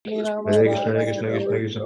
Hare Krishna, Krishna Krishna, Hare Ram, Ram Ram, Hare Hare. Jai Shri Krishna Chaitanya Prabhu Nityananda Shri Advaita Gadadhar Srivasadi Gaur Bhaktavinda Brahmacharya Sri Haridasa Guru Ki Jai Jai Guru Shri Guru Nityananda Ki Jai Bhakti Pradhan Shri Krishna Ki Devi Ki Jai Hare Krishna Hare Krishna Krishna Krishna Hare Hare Hare Ram Ram Ram Hare Hare Hare Krishna Hare Krishna Krishna Krishna Hare Hare Ram Ram Hare Hare Hare Krishna Hare Krishna Krishna Krishna Hare Hare Ram Ram Hare Hare Krishna Hare Krishna Krishna Krishna Hare Hare Ram Ram Hare Hare Hare Krishna Krishna Krishna Hare Hare Ram Hare Hare Krishna Hare Krishna Krishna Krishna Hare Hare Ram Hare Krishna Hare Krishna Krishna Krishna Hare Hare Ram Hare Hare Hare Krishna Krishna Krishna Krishna Hare Hare Ram Hare Hare Krishna Hare Krishna Krishna Krishna Hare Ram Hare Hare Krishna Hare Krishna Krishna Krishna Hare Hare Ram Hare Hare Hare Krishna Krishna Krishna Krishna Hare Hare Ram Hare Hare Krishna Krishna Krishna Krishna Hare Hare Ram Hare Hare Krishna Hare Krishna Krishna Krishna Hare Hare Ram Hare Hare Hare Krishna Krishna Krishna Krishna Hare Hare Ram Hare Hare Krishna Hare Krishna Krishna Krishna Hare Hare Ram Hare Hare Hare Krishna Krishna Krishna Krishna Hare Hare Ram Hare Hare Krishna Hare Krishna Krishna Krishna Hare Hare Ram Hare Hare Hare Krishna Krishna Krishna Krishna Hare Hare Ram Hare Hare Krishna Hare Krishna Krishna Krishna Hare Hare Ram Hare Hare Krishna Hare Krishna Krishna Krishna Hare Hare Ram Hare Hare Hare Krishna Hare Krishna Krishna Krishna Hare Hare Ram Hare Hare Hare Krishna, Hare Krishna, Krishna Krishna, Hare Hare, Hare Hare, Hare Krishna, Hare Krishna, Krishna Krishna, Hare Hare, Hare Hare, Hare Krishna, Hare Krishna, Krishna Krishna, Hare Hare, Hare Hare Krishna, Hare Krishna, Krishna Krishna, Hare Hare, Hare Hare, Hare Krishna, Hare Krishna, Krishna Krishna, Hare Hare, Hare Hare, Hare Krishna, Hare Krishna, Krishna Krishna, Hare Hare, Hare Krishna, Hare Krishna, Krishna Krishna, Hare Hare, Hare Krishna, Hare Krishna, Krishna Krishna, Hare Hare, Hare Hare Krishna, Hare Krishna, Krishna Krishna, Hare Hare Hare Hare Krishna, Hare Krishna, Krishna Krishna, Hare Hare Hare Krishna, Hare Krishna, Krishna Krishna, Hare Hare Hare Krishna, Hare Krishna, Krishna Krishna, Hare Hare Hare Krishna, Hare Krishna, Krishna Krishna, Hare Hare Hare Krishna, Hare Krishna, Krishna Krishna, Hare Hare Hare Krishna, Hare Krishna, Krishna Krishna, Hare Hare Hare Krishna, Hare Krishna, Krishna Krishna, Hare Hare Hare Krishna, Krishna Krishna Krishna, Hare Hare Hare Krishna, Krishna Krishna Krishna, Hare Hare Hare Krishna, Hare Krishna, Krishna Krishna, Hare Hare Hare Krishna, Hare Krishna, Krishna Krishna, Hare Hare Hare Krishna, Hare Krishna, Krishna Krishna, Hare Hare Hare Krishna, Hare Krishna, Krishna Krishna, Hare Hare Hare Krishna, Hare Krishna, Krishna Krishna, Hare Hare Hare Hare Krishna, Hare Krishna, Krishna Krishna, Hare Hare Hare Hare Hare Krishna, Hare Krishna, Krishna Krishna, Hare Hare Hare Krishna, Hare Krishna, Krishna Krishna, Hare Hare Hare Krishna, Hare Krishna, Krishna Krishna, Hare Hare Hare Krishna, Hare Krishna, Krishna Krishna, Hare Hare Hare Krishna, Hare Krishna, Krishna Krishna, Hare Hare Hare Krishna, Hare Krishna, Krishna Krishna, Hare Hare Hare Hare Krishna, Krishna Krishna, Hare Hare Hare Krishna, Hare Krishna, Krishna Krishna, Hare Hare Hare Krishna, Hare Krishna, Krishna Hare Krishna, Hare Krishna, Krishna Krishna, Hare Hare Hare Krishna, Hare Krishna, Krishna Krishna, Hare Hare Krishna, Hare Krishna, Krishna Krishna, Hare Hare Hare Krishna, Hare Krishna, Krishna Krishna, Hare Hare Hare Krishna, Krishna Krishna, Hare Hare Hare Krishna, Krishna Krishna Krishna, Hare Hare Hare Krishna, Hare Krishna, Hare Krishna, Hare Krishna, Krishna Krishna, Hare Hare Hare Krishna, Hare Krishna, Krishna Krishna, Hare Hare Hare Krishna, Hare Krishna, Krishna Krishna, Hare Hare Hare Hare Krishna, Hare Krishna, Krishna Krishna, Hare Hare Hare Krishna, Hare Krishna, Krishna Krishna, Hare Hare Hare Krishna, Hare Krishna, Krishna Krishna, Hare Hare Hare Krishna,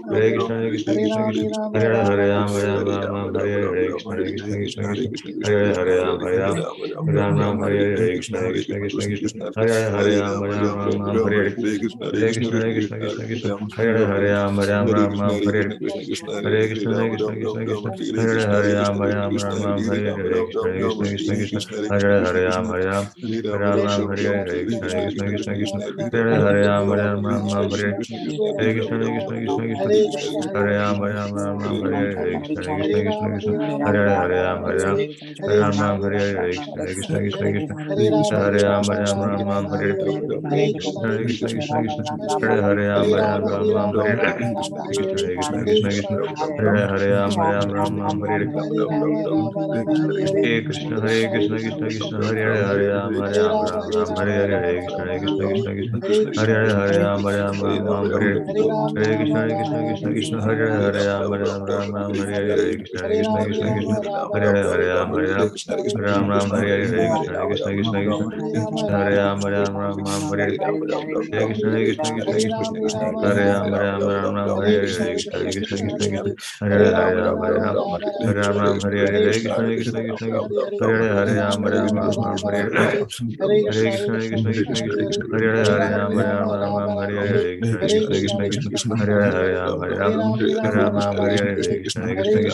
Hare Krishna, Krishna Krishna, Hare Hare Hare Krishna, Hare Krishna, Krishna Krishna, Hare Hare Hare Krishna, Hare Krishna, Krishna Krishna, Hare Hare Hare Krishna, Hare Krishna, Krishna Krishna, Krishna, Hare Hare Ram Ram Ram Ram Hare Hare Krishna, Hare Krishna, Krishna Krishna, Hare Hare Ram Ram Ram Ram Hare Hare Krishna, Hare Krishna, Krishna Krishna, Hare Hare Ram Ram Ram Ram Hare Hare Krishna, Hare Krishna, Krishna Krishna, Hare Hare Ram Ram Ram Ram Hare Hare Krishna, Hare Krishna, Krishna Krishna, Hare Ram Ram Ram Ram Hare Hare Krishna, Hare Krishna, Krishna Krishna, Hare Hare Ram Ram Ram Hare Hare Krishna, Hare Krishna, Krishna Krishna, Hare Ram Ram Ram Hare Hare Krishna, Krishna Krishna, Hare Hare Ram Ram Ram Hare Hare Krishna, Hare Krishna, Krishna Krishna, Hare Hare Ram Ram Hare Hare Krishna, Hare Krishna, Krishna Krishna, Hare Hare Ram Ram Hare Hare Krishna, Hare Krishna, Krishna Krishna, Hare Hare Ram Ram Hare Hare Krishna, Hare Krishna, Krishna Krishna, Hare Hare Ram Ram Hare Hare Krishna, Hare Krishna, Krishna Krishna, Hare Hare Ram Hare Hare Krishna, Hare Krishna, Krishna Krishna, Hare Ram Hare Hare Krishna, Hare Krishna, Krishna Krishna, Hare Ram Hare Krishna, Hare Krishna, Krishna Krishna, Hare Hare Ram Hare Krishna, Hare Krishna, Krishna Krishna, Hare Hare Ram Hare Hare Krishna, Hare Krishna, Krishna Krishna, Hare Hare Hare Krishna, Hare Krishna, Krishna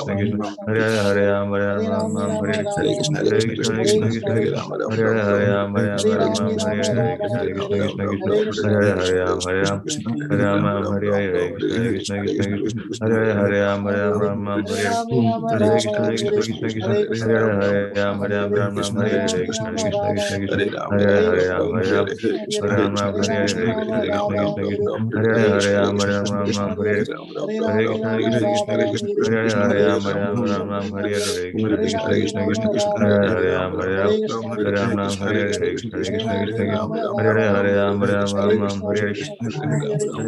Krishna, Hare Hare Hare Krishna, Hare Krishna, Krishna Krishna, Hare Hare Hare Krishna, Hare Krishna, Krishna Krishna, Hare Hare Hare Krishna, Hare Krishna, Krishna Krishna, Hare Hare Hare Krishna, Hare Krishna, Krishna Krishna, Hare Hare Hare Krishna, Hare Krishna, Krishna Krishna, Hare Hare Hare Krishna, Hare Krishna, Krishna Krishna, Hare Hare Hare Krishna, Hare Krishna, Krishna Krishna, Hare Hare Hare Krishna, Hare Krishna, Krishna Krishna, Hare Hare Hare Krishna, Hare Krishna, Krishna Krishna, Hare Hare Hare Krishna, Hare Krishna, Krishna Krishna, Hare Hare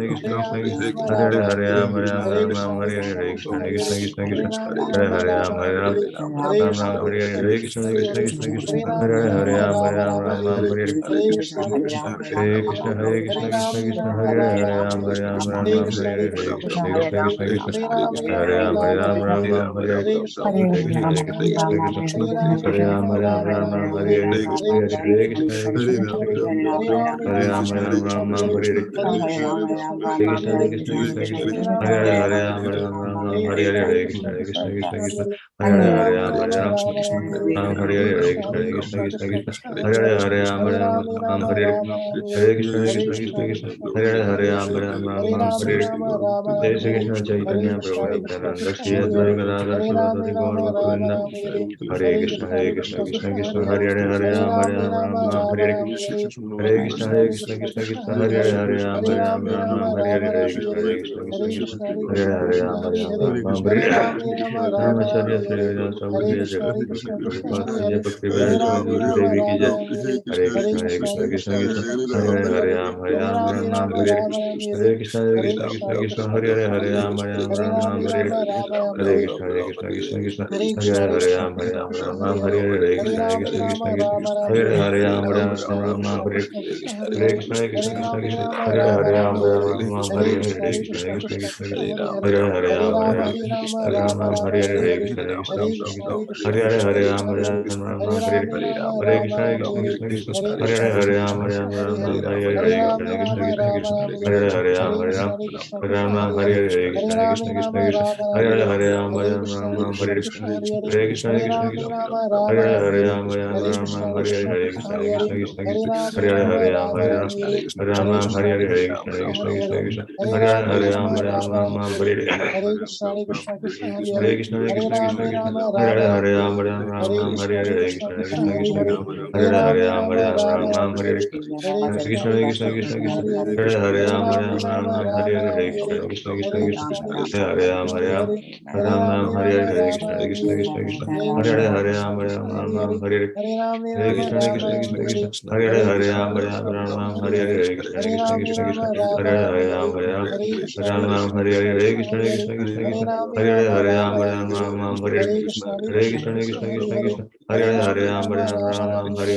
Hare Hare Krishna, Krishna Krishna, Hare Hare Hare Krishna, Hare Krishna, Krishna Krishna, Hare Hare Hare Krishna, Hare Krishna, Krishna Krishna, Hare Hare Hare Krishna, Hare Krishna, Krishna Krishna, Hare Hare Hare Krishna, Hare Krishna, Krishna Krishna, Hare Hare Krishna, Hare Krishna, Krishna Krishna, Hare Hare Krishna, Hare Krishna, Krishna Krishna, Hare Hare Krishna, Krishna Krishna, Hare Hare Krishna, Hare Krishna, Krishna Krishna, Hare Hare Hare Krishna, Hare Krishna, Krishna Krishna, Hare Hare Hare Krishna, Hare Krishna, Krishna Krishna, Hare Hare Hare Jai Shri Krishna Chaitanya Prabhu Nityananda Shri Advaita Gadadhar Sivadari Gaur Bhaktavinda Hare Krishna, Hare Krishna, Krishna Krishna, Hare Ram, Hare Hare Krishna, Hare Krishna, Krishna Krishna, Hare Ram, Hare Krishna, Hare Krishna, Krishna Krishna, Hare Ram, Hare Ramacharya Sri Saur Kriya Jagat Guru Prabhupada Ki Jai Bhakti Vedanta Swami Duru Devi Ki Jai Hare Krishna, Hare Krishna, Krishna Krishna, Hare Ram, Hare Krishna, Hare Krishna, Krishna Krishna, Hare Ram, Hare Krishna, Hare Krishna, Krishna Krishna, Hare Krishna, Hare Krishna, Krishna Krishna, Hare Hare Krishna, Hare Krishna, Krishna Krishna, Hare Hare Krishna, Hare Krishna, Krishna Krishna, Hare Krishna, Hare Krishna, Krishna Krishna, Hare Krishna, Hare Krishna, Krishna Krishna, Hare Krishna, Krishna Krishna, Hare Krishna, Hare Krishna, Krishna Krishna, Hare Krishna, Hare Krishna, Krishna Hare Hare Krishna, Hare Krishna, Krishna Krishna, Hare Hare Hare Krishna, Hare Krishna, Krishna Krishna, Hare Hare Hare Krishna, Hare Krishna, Krishna Krishna, Hare Hare Hare Krishna, Hare Krishna, Krishna Krishna, Hare Hare Hare Krishna, Hare Krishna, Krishna Krishna, Hare Hare Hare Krishna, Hare Krishna, Krishna Krishna, Hare Hare Krishna, Hare Krishna, Krishna Krishna, Hare Hare Hare Krishna, Hare Krishna, Krishna Krishna, Hare Hare Krishna, Hare Krishna, Krishna Krishna, Hare Hare Krishna, Hare Krishna, Krishna Krishna, Hare Hare Hare Krishna, Hare Krishna, Krishna Krishna, Hare Hare Hare Hare Hare Ram Hare Hare Hare Krishna Krishna Krishna Hare Hare Hare Ram Hare Hare Krishna Krishna Krishna Hare Hare Hare Krishna Krishna Krishna Krishna Hare Hare Hare Hare Krishna Krishna Krishna Krishna Hare Hare Ram Hare Hare Krishna Krishna Krishna Hare Hare Hare Hare Krishna Krishna Krishna Krishna Hare Hare Hare Hare Krishna Krishna Krishna Krishna Hare Hare Hare Hare Krishna Krishna Krishna Krishna Hare Hare Hare Hare Krishna Krishna Krishna Krishna Hare Hare Hare Hare Krishna Krishna Krishna Krishna Hare Hare Hare Hare Krishna Krishna Krishna Krishna Hare Hare Hare Krishna Krishna Krishna Krishna Hare Hare Hare Hare Krishna Krishna Krishna Krishna Hare Hare Hare Hare Krishna Krishna Krishna Hare Hare Hare Hare Krishna Krishna Krishna Krishna Hare Hare Hare Hare Krishna Krishna Krishna Krishna Hare Hare Hare Hare Krishna Krishna Krishna Krishna Hare Hare Hare Krishna Hare Hare Hare Hare Krishna Krishna Krishna Krishna Hare Hare Hare Hare Hare Krishna Krishna Krishna Krishna Hare Hare Hare Krishna Krishna Krishna Krishna Hare Hare Hare Hare Krishna Krishna Krishna Krishna Hare Hare Hare Krishna Krishna Krishna Krishna Hare Hare Hare Krishna Krishna Krishna Krishna Hare Hare Hare Krishna Krishna Krishna Krishna Hare Hare Hare Krishna Krishna Krishna Krishna Hare Hare Hare Krishna Krishna Krishna Krishna Hare Hare Hare Krishna Krishna Krishna Krishna Hare Hare Hare Hare Krishna Krishna Krishna Krishna Hare Hare Hare Hare Krishna Krishna Krishna Hare Hare Hare Krishna Krishna Krishna Krishna Hare Hare Hare Krishna Krishna Krishna Krishna Hare Hare Hare Krishna Krishna Krishna Krishna Hare Hare Hare Krishna Krishna Krishna Krishna Hare Hare Hare Krishna Krishna Krishna Hare Hare Hare Krishna Krishna Krishna Krishna Hare Hare Hare Krishna Krishna Krishna Krishna Hare Hare Hare Krishna Hare Krishna Krishna Krishna Hare Hare Hare Krishna Krishna Krishna Krishna Hare Hare Hare Krishna Krishna Krishna Krishna Hare Hare Hare Krishna Krishna Krishna Krishna Hare Hare Hare Krishna Krishna Krishna Krishna Hare Hare Hare Krishna Krishna Krishna Krishna Hare Hare Hare Krishna Krishna Krishna Krishna Hare Hare Hare Krishna Krishna Krishna Krishna Hare Hare Hare Krishna Krishna Krishna Krishna Hare Hare Hare Krishna Krishna Krishna Krishna Hare Hare Hare Krishna Krishna Krishna Krishna Hare Hare Hare Krishna Krishna Krishna Krishna Hare Hare Hare Krishna Krishna Krishna Krishna Hare Hare Hare Krishna Krishna Krishna Krishna Hare Hare Hare Krishna Krishna Krishna Krishna Hare Hare Hare Krishna Krishna Krishna Krishna Hare Hare Hare Krishna Krishna Krishna Krishna Hare Hare Hare Hare Krishna, Hare Krishna, Krishna Krishna, Hare Hare, Hare Ram, Hare Hare Krishna, Krishna Krishna, Krishna Hare Hare, Hare Hare Krishna, Krishna Krishna, Krishna Hare Hare, Hare Hare Krishna, Krishna Krishna, Krishna Hare Hare, Hare Krishna, Krishna Krishna, Krishna Hare Hare, Hare Krishna, Krishna Krishna, Krishna Hare Hare, Hare Krishna, Krishna Krishna, Krishna Hare Hare, Hare Hare Krishna, Hare Krishna, Krishna Krishna, Hare Hare Hare Krishna, Krishna Krishna, Krishna Hare Hare Hare Krishna, Krishna Krishna, Krishna Hare Hare Hare Krishna, Krishna Krishna, Krishna Hare Hare Hare Krishna, Krishna Krishna, Krishna Hare Hare Hare Hare Krishna, Krishna Krishna, Krishna Hare Hare Hare Krishna, Krishna Krishna, Krishna Hare Hare Hare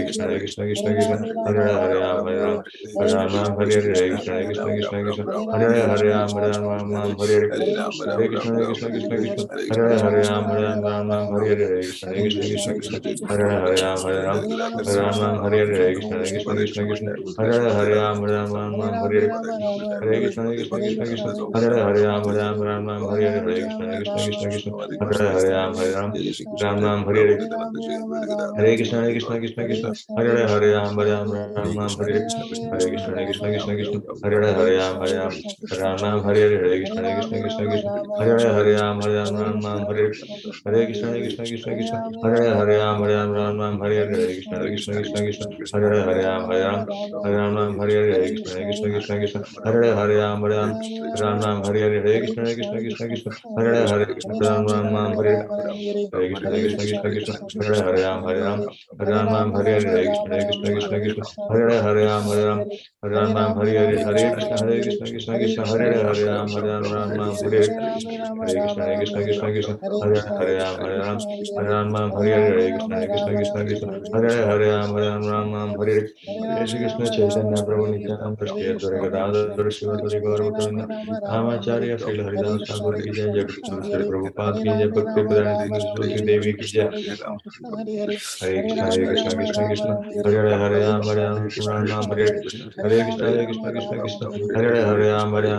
Krishna, Krishna Krishna, Krishna Hare Hare Hare Krishna, Krishna Krishna, Krishna Hare Hare Hare Krishna, Krishna Krishna, Krishna Hare Hare Hare Krishna, Krishna Krishna, Krishna Hare Hare Ram Hare Hare Hare Krishna Krishna Krishna Hare Hare Ram Ram Ram Hare Hare Hare Krishna Krishna Krishna Krishna Hare Hare Ram Ram Hare Hare Hare Krishna Krishna Krishna Krishna Hare Hare Ram Ram Hare Hare Hare Krishna Krishna Krishna Krishna Hare Hare Ram Ram Hare Hare Hare Krishna Krishna Krishna Krishna Hare Hare Ram Hare Hare Hare Krishna Krishna Krishna Krishna Hare Hare Ram Ram Hare Hare Krishna Krishna Krishna Krishna Hare Hare Ram Hare Hare Krishna Krishna Krishna Krishna Hare Hare Ram Hare Hare Krishna Krishna Krishna Krishna Hare Hare Ram Hare Hare Krishna Krishna Krishna Krishna Hare Hare Ram Hare Hare Krishna Krishna Krishna Krishna Hare Hare Ram Hare Hare Krishna Krishna Krishna Krishna Hare Hare Ram Hare Hare Krishna Krishna Krishna Hare Hare Ram Hare Hare Krishna Krishna Krishna Hare Hare Ram Hare Hare Krishna Krishna Krishna Krishna Hare Hare Ram Hare Hare Jai Shri Krishna Chaitanya Prabhu Nityananda Shri Advaita Gadadhar Shivadari Gauravatanda Ramacharya Shri Haridas Thakur ki jai Jagat Shri Prabhupada ki jai Bhakti Pradhan Tulsi Devi ki jai Hare Krishna Krishna Krishna Hare Hare Ram Hare Hare Krishna Krishna Hare Ram Hare Hare Krishna Krishna Krishna Hare Hare Ram Hare Hare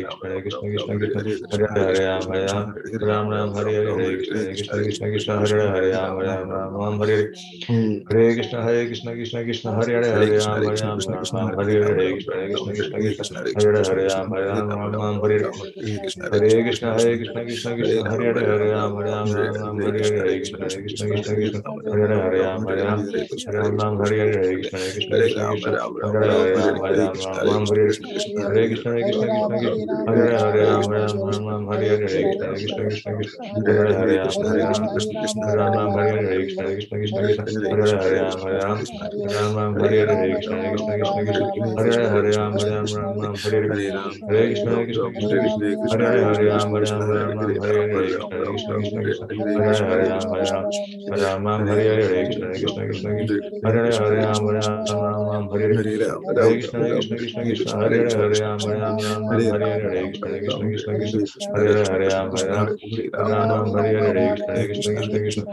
Krishna Krishna Hare Hare Ram Hare Hare Krishna Hare Hare Ram Hare Hare Krishna Krishna Hare Hare Ram Hare Hare Krishna Hare Hare Ram Hare Hare Krishna Krishna Hare Hare Ram Hare Hare Krishna Hare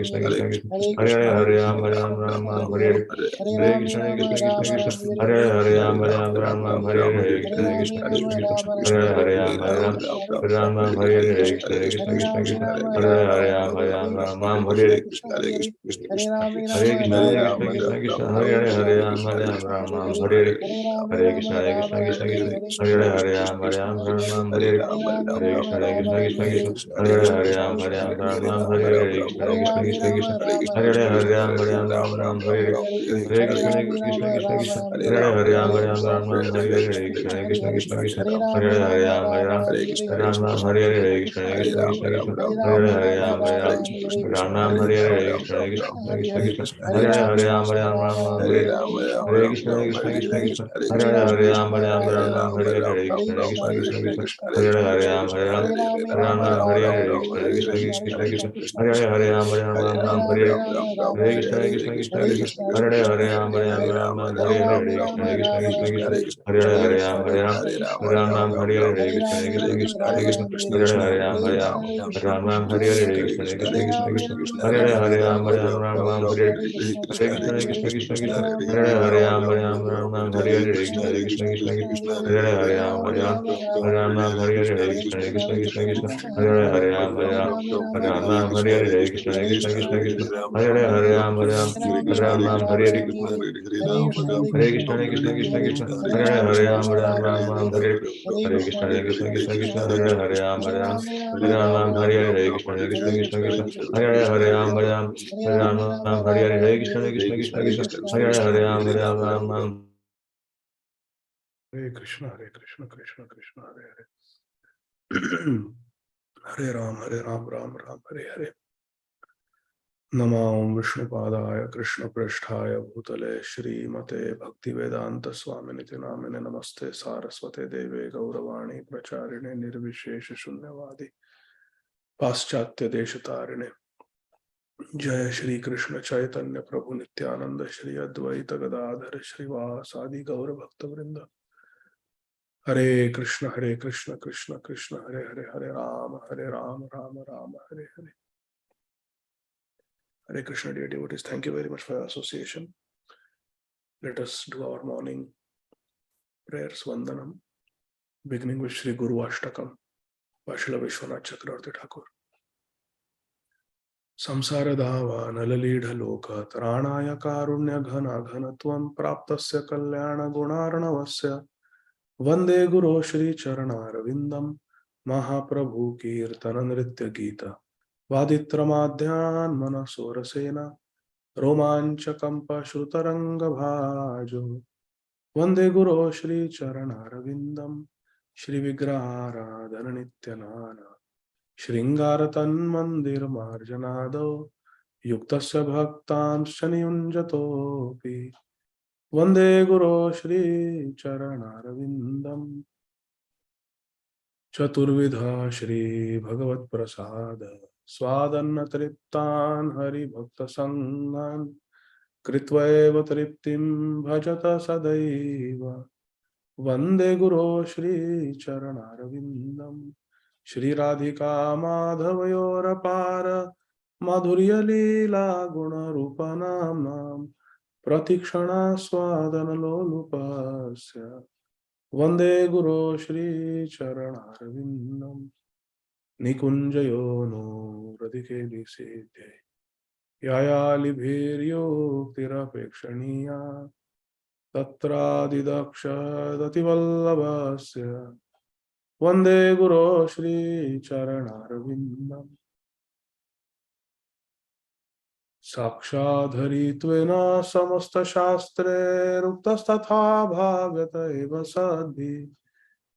Hare Ram Hare Hare Hare Hare Ram Hare Hare Krishna Hare Hare Ram Hare Hare Krishna Hare Hare Ram Hare Hare Krishna Hare Hare Hare Krishna Hare Hare Hare Krishna Hare Hare Ram Hare Hare Krishna Hare Hare Hare Hare Krishna Hare Hare Hare Hare Krishna Hare Hare Ram Hare Hare Krishna Hare Hare Ram Hare Hare Krishna Hare Hare Hare Hare Hare Hare Hare Hare Hare Hare Hare Hare Hare Hare Hare Hare Krishna Krishna Krishna Hare Hare Hare Ram Ram Ram Hare Hare Namo Vishnupadaya Krishna Prasthaya Bhutale Shrimate Bhaktivedanta Swaminiti Namine Namaste Saraswate Deve Gauravani Pracharine Nirvishesha Shunyavadi Paschatya Deshatarine Jaya Shri Krishna Chaitanya Prabhu Nityananda Shri Advaita Gadadhar Srivasadi Gaura Bhakta Vrinda Hare Krishna Krishna Krishna Hare Hare Hare Rama Rama Rama Hare Hare Hare Krishna, dear devotees, thank you very much for your association. Let us do our morning prayers, Vandanam, beginning with Sri Guru Ashtakam by Srila Vishwanath Chakravarti Thakur. संसार धावा नललीढ़ लोक त्राणाय कारुण्य घन घन त्वं प्राप्तस्य कल्याण गुणार्णवस्य वंदे गुरो श्री चरणारविंदम महाप्रभु कीर्तन नृत्य गीत वादित्रमाध्यान् मनसोरसेन रोमांचकंप श्रुतरंग भाजो वंदे गुरो श्री चरणारविंदम श्री विग्रहाराधन नित्यनाना शृङ्गारतन्मन्दिरमार्जनादौ युक्तस्य भक्तांश्च नियुञ्जतोऽपि वन्दे गुरो श्रीचरणारविन्दम् चतुर्विधा श्रीभगवत्प्रसाद स्वादन्नतृप्तान् हरिभक्तसङ्गान् कृत्वैव तृप्तिं भजत सदैव वन्दे गुरो श्रीचरणारविन्दम् श्री राधिका माधवयोरपार माधुर्यलीला गुणरूपनाम्नां प्रतिक्षणा स्वादनलोलुपस्य वन्दे गुरो श्रीचरणारविन्दम् निकुञ्जयोनो रदिके विसेव्ये यायालिभिर्योक्तिरपेक्षणीया तत्रादिदक्षदतिवल्लभस्य वन्दे गुरो श्रीचरणारविन्दम् साक्षाद्धरित्वेन समस्तशास्त्रैरुक्तस्तथा भागत एव सद्भिः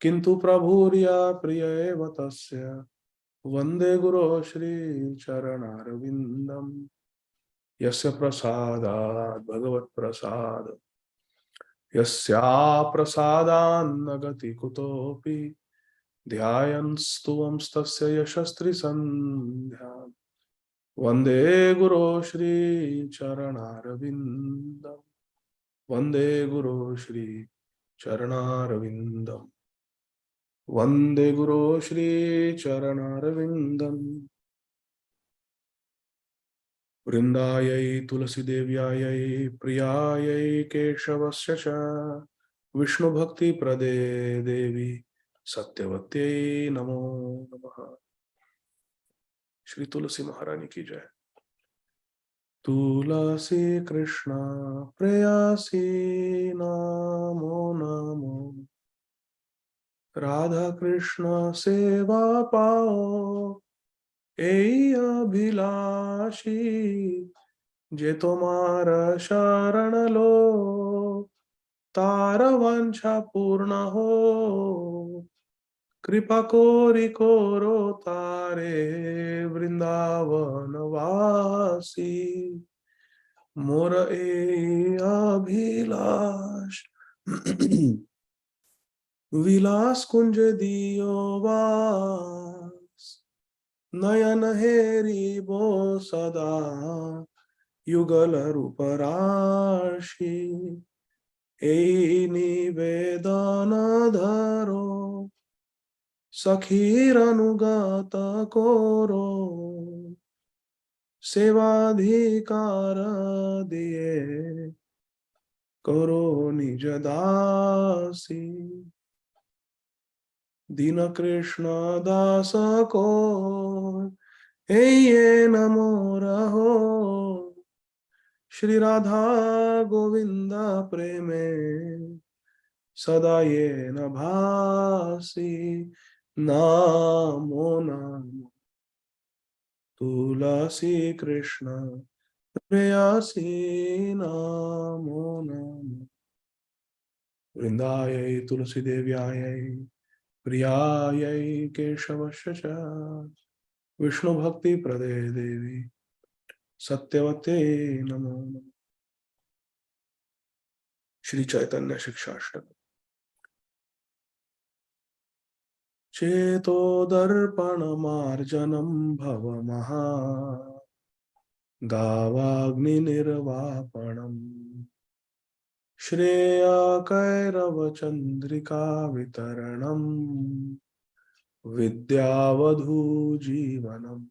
किन्तु प्रभुर्या प्रिय एव तस्य वन्दे गुरो श्रीचरणारविन्दम् यस्य प्रसादात् भगवत्प्रसाद यस्या प्रसादान्न गति कुतोऽपि ध्यायन्स्तुवंस्तस्य यशस्त्रिसन्ध्याम् वन्दे गुरो श्रीचरणारविन्दम् वन्दे गुरो श्रीचरणारविन्दम् वन्दे गुरो श्रीचरणारविन्दम् वृन्दायै तुलसीदेव्यायै प्रियायै केशवस्य च विष्णुभक्तिप्रदे देवी सत्यवत्यै नमो नमः। श्री तुलसी महारानी की जय। तुलसी कृष्ण प्रेयसी नमो नमो राधा कृष्ण सेवा पाओ এই अभिलाषी जे तुम्हार शरण लो तार वांछा पूर्ण हो कृपा कोरि कोरो तारे वृंदावन वासी मोर ए अभिलाष विलास कुंज दियो वास नयन हेरी बो सदा युगल रूप राशि ए निवेदन धरो सखीर अनुगत कोरो सेवाधिकार दिए करो निज दासी दीन कृष्ण दास को ये नमो रहो श्री राधा गोविंद प्रेमे सदा ये न भासी नामो नाम तुलसी कृष्ण प्रेयसी नामो नाम वृंदायै तुलसी देव्यायै प्रियायै केशवस्य च विष्णु भक्ति प्रदे देवी सत्यवते नमो नमः। श्री चैतन्य शिक्षाष्टक चेतो दर्पण मार्जनम भव महा दावाग्नि निर्वापणम श्रेय कैरव चंद्रिका वितरणम विद्यावधू जीवनम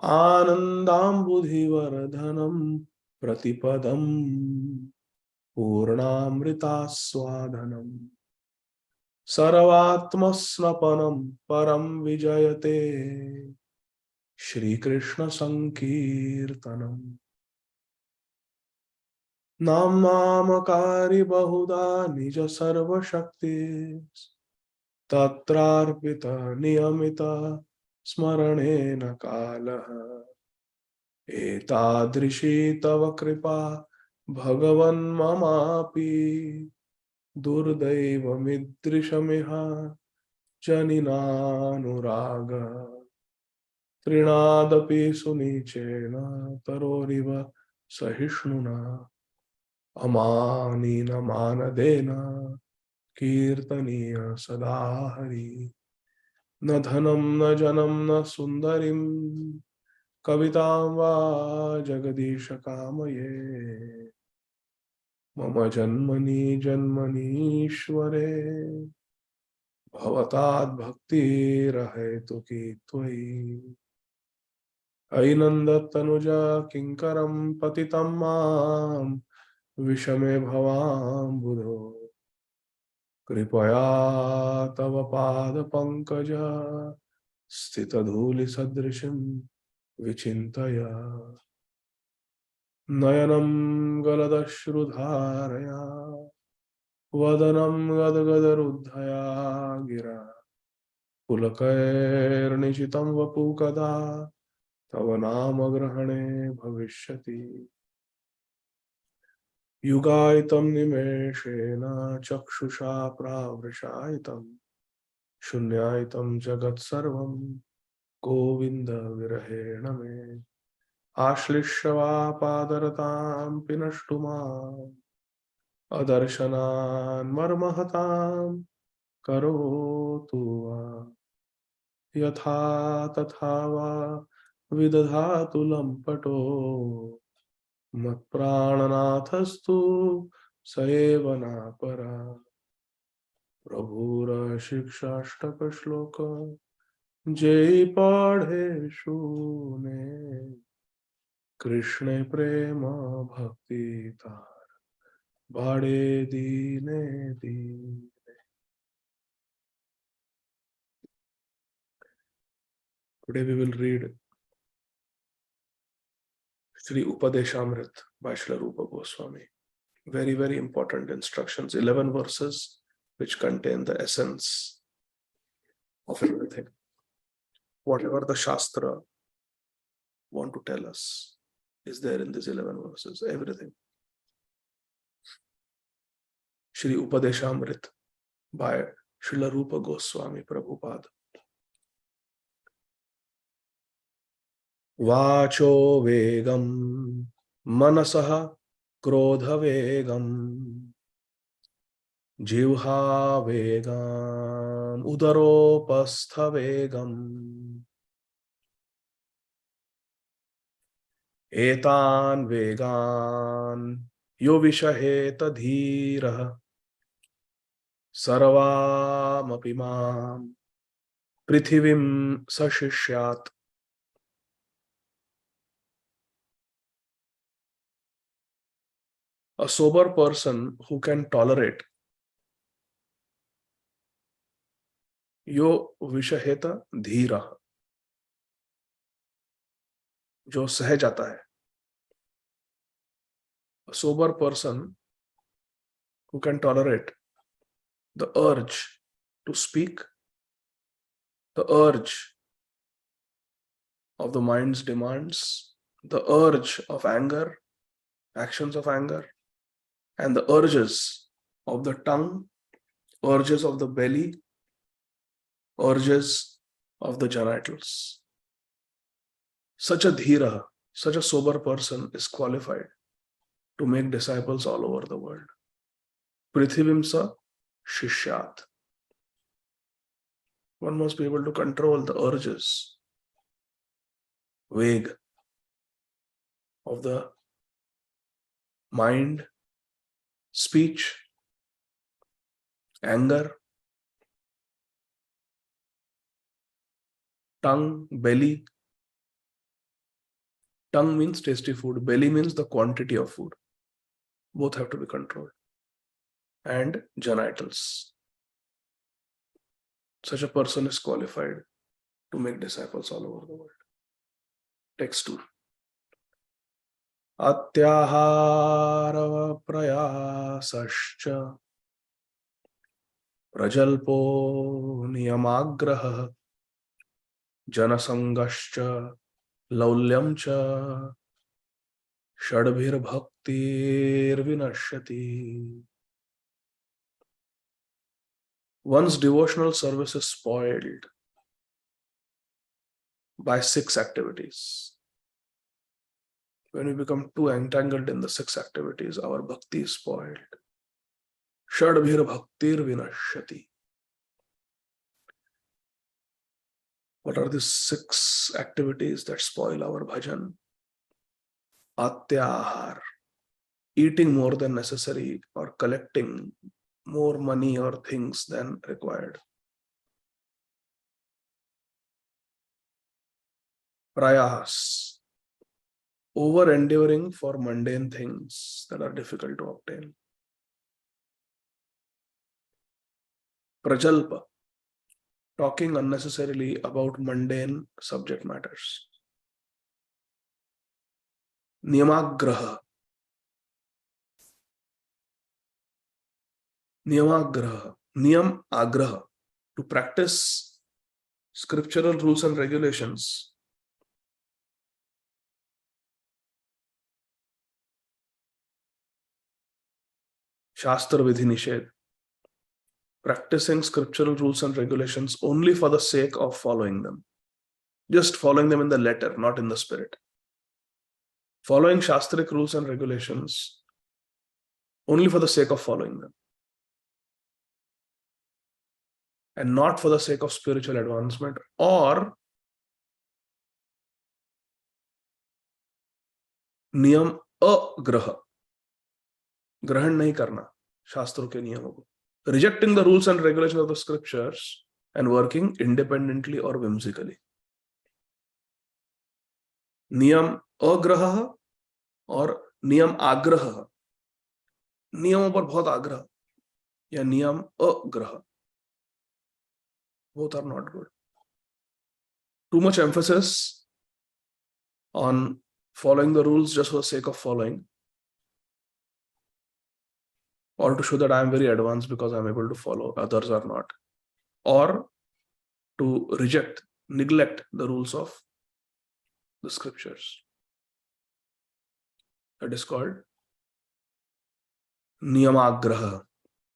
आनन्दाम्बुधिवर्धनं प्रतिपदं पूर्णामृतास्वादनम् सर्वात्मस्नपनं परं विजयते श्रीकृष्ण संकीर्तनम् नाम्नामकारि बहुधा निज सर्वशक्ति तत्रार्पित नियमित स्मरणेन कालः एतादृशी तव कृपा भगवन् ममापि दुर्दैवमिदृशमिह जनिनानुराग तृणादपि सुनीचेन तरोरिव सहिष्णुना अमानीनमानदेन कीर्तनीय सदा हरि न धनं न जनं न सुन्दरीं कवितां वा जगदीश कामये मम जन्मनि जन्मनीश्वरे भवताद् भक्तिरहेतुकी त्वयि ऐनन्दतनुजा किङ्करं पतितं मां विषमे भवाम्बुधो कृपया तव पादपङ्कज स्थितधूलिसदृशं विचिन्तय नयनं गलदश्रुधारया वदनं गदगदरुद्धया गिरा पुलकैर्निशितं वपु कदा तव नाम ग्रहणे भविष्यति युगायितं निमेषेण चक्षुषा प्रावृषायितं शून्यायितं जगत्सर्वं गोविन्द विरहेण मे आश्लिष्य वा पादरतां पिनष्टु माम् अदर्शनान् मर्महतां करोतु वा यथा तथा वा विदधातु लम्पटो मत्प्राणनाथस्तु स एव नापरा प्रभुरशिक्षाष्टकश्लोक जय पढ़े शूने कृष्ण प्रेम भक्ति तार बाड़े दीने दीन. Today we will read Sri Upadeshamrit by Srila Rupa Goswami. Very, very important instructions, 11 verses which contain the essence of everything. Whatever the Shastra want to tell us is there in these 11 verses, everything. Shri Upadeshamrit by Srila Rupa Goswami Prabhupada. Vacho vegam manasah krodha vegam jivha vegam udaropastha vegam एतान वेगान यो विषहेत धीरः सर्वामपि मां पृथिवीं सशिष्यात्. A sober person who can tolerate यो विषहेत धीरः, जो सह जाता है. A sober person who can tolerate the urge to speak, the urge of the mind's demands, the urge of anger, actions of anger, and the urges of the tongue, urges of the belly, urges of the genitals. Such a dhira, such a sober person is qualified to make disciples all over the world. Prithivimsa shishyat. One must be able to control the urges, vague, of the mind, speech, anger, tongue, belly, Tongue means tasty food. Belly means the quantity of food. Both have to be controlled. And genitals. Such a person is qualified to make disciples all over the world. Text 2. Atyahara prayasascha prajalpo niyamagraha janasangascha laulyamcha shadbhir bhaktir vinashyati. One's devotional service is spoiled by 6 activities. When we become too entangled in the 6 activities, our bhakti is spoiled. Shadbhir bhaktir vinashyati. What are the 6 activities that spoil our bhajan? Atyahar, eating more than necessary or collecting more money or things than required. Prayas, over enduring for mundane things that are difficult to obtain. Prajalpa, talking unnecessarily about mundane subject matters. Niyamagraha, niyam agraha, to practice scriptural rules and regulations. Shastra vidhi nished, practicing scriptural rules and regulations only for the sake of following them. Just following them in the letter, not in the spirit. Following shastric rules and regulations only for the sake of following them. And not for the sake of spiritual advancement or niyam agraha. Grahan nahi karna shastro ke niyamon ko. Rejecting the rules and regulations of the scriptures and working independently or whimsically. Niyam agraha और नियम आग्रह, नियमों पर बहुत आग्रह या नियम अग्रह, both are not good. Too much emphasis on following the rules just for the sake of following, or to show that I am very advanced because I am able to follow, others are not, or to reject, neglect the rules of the scriptures. That is called niyamagraha.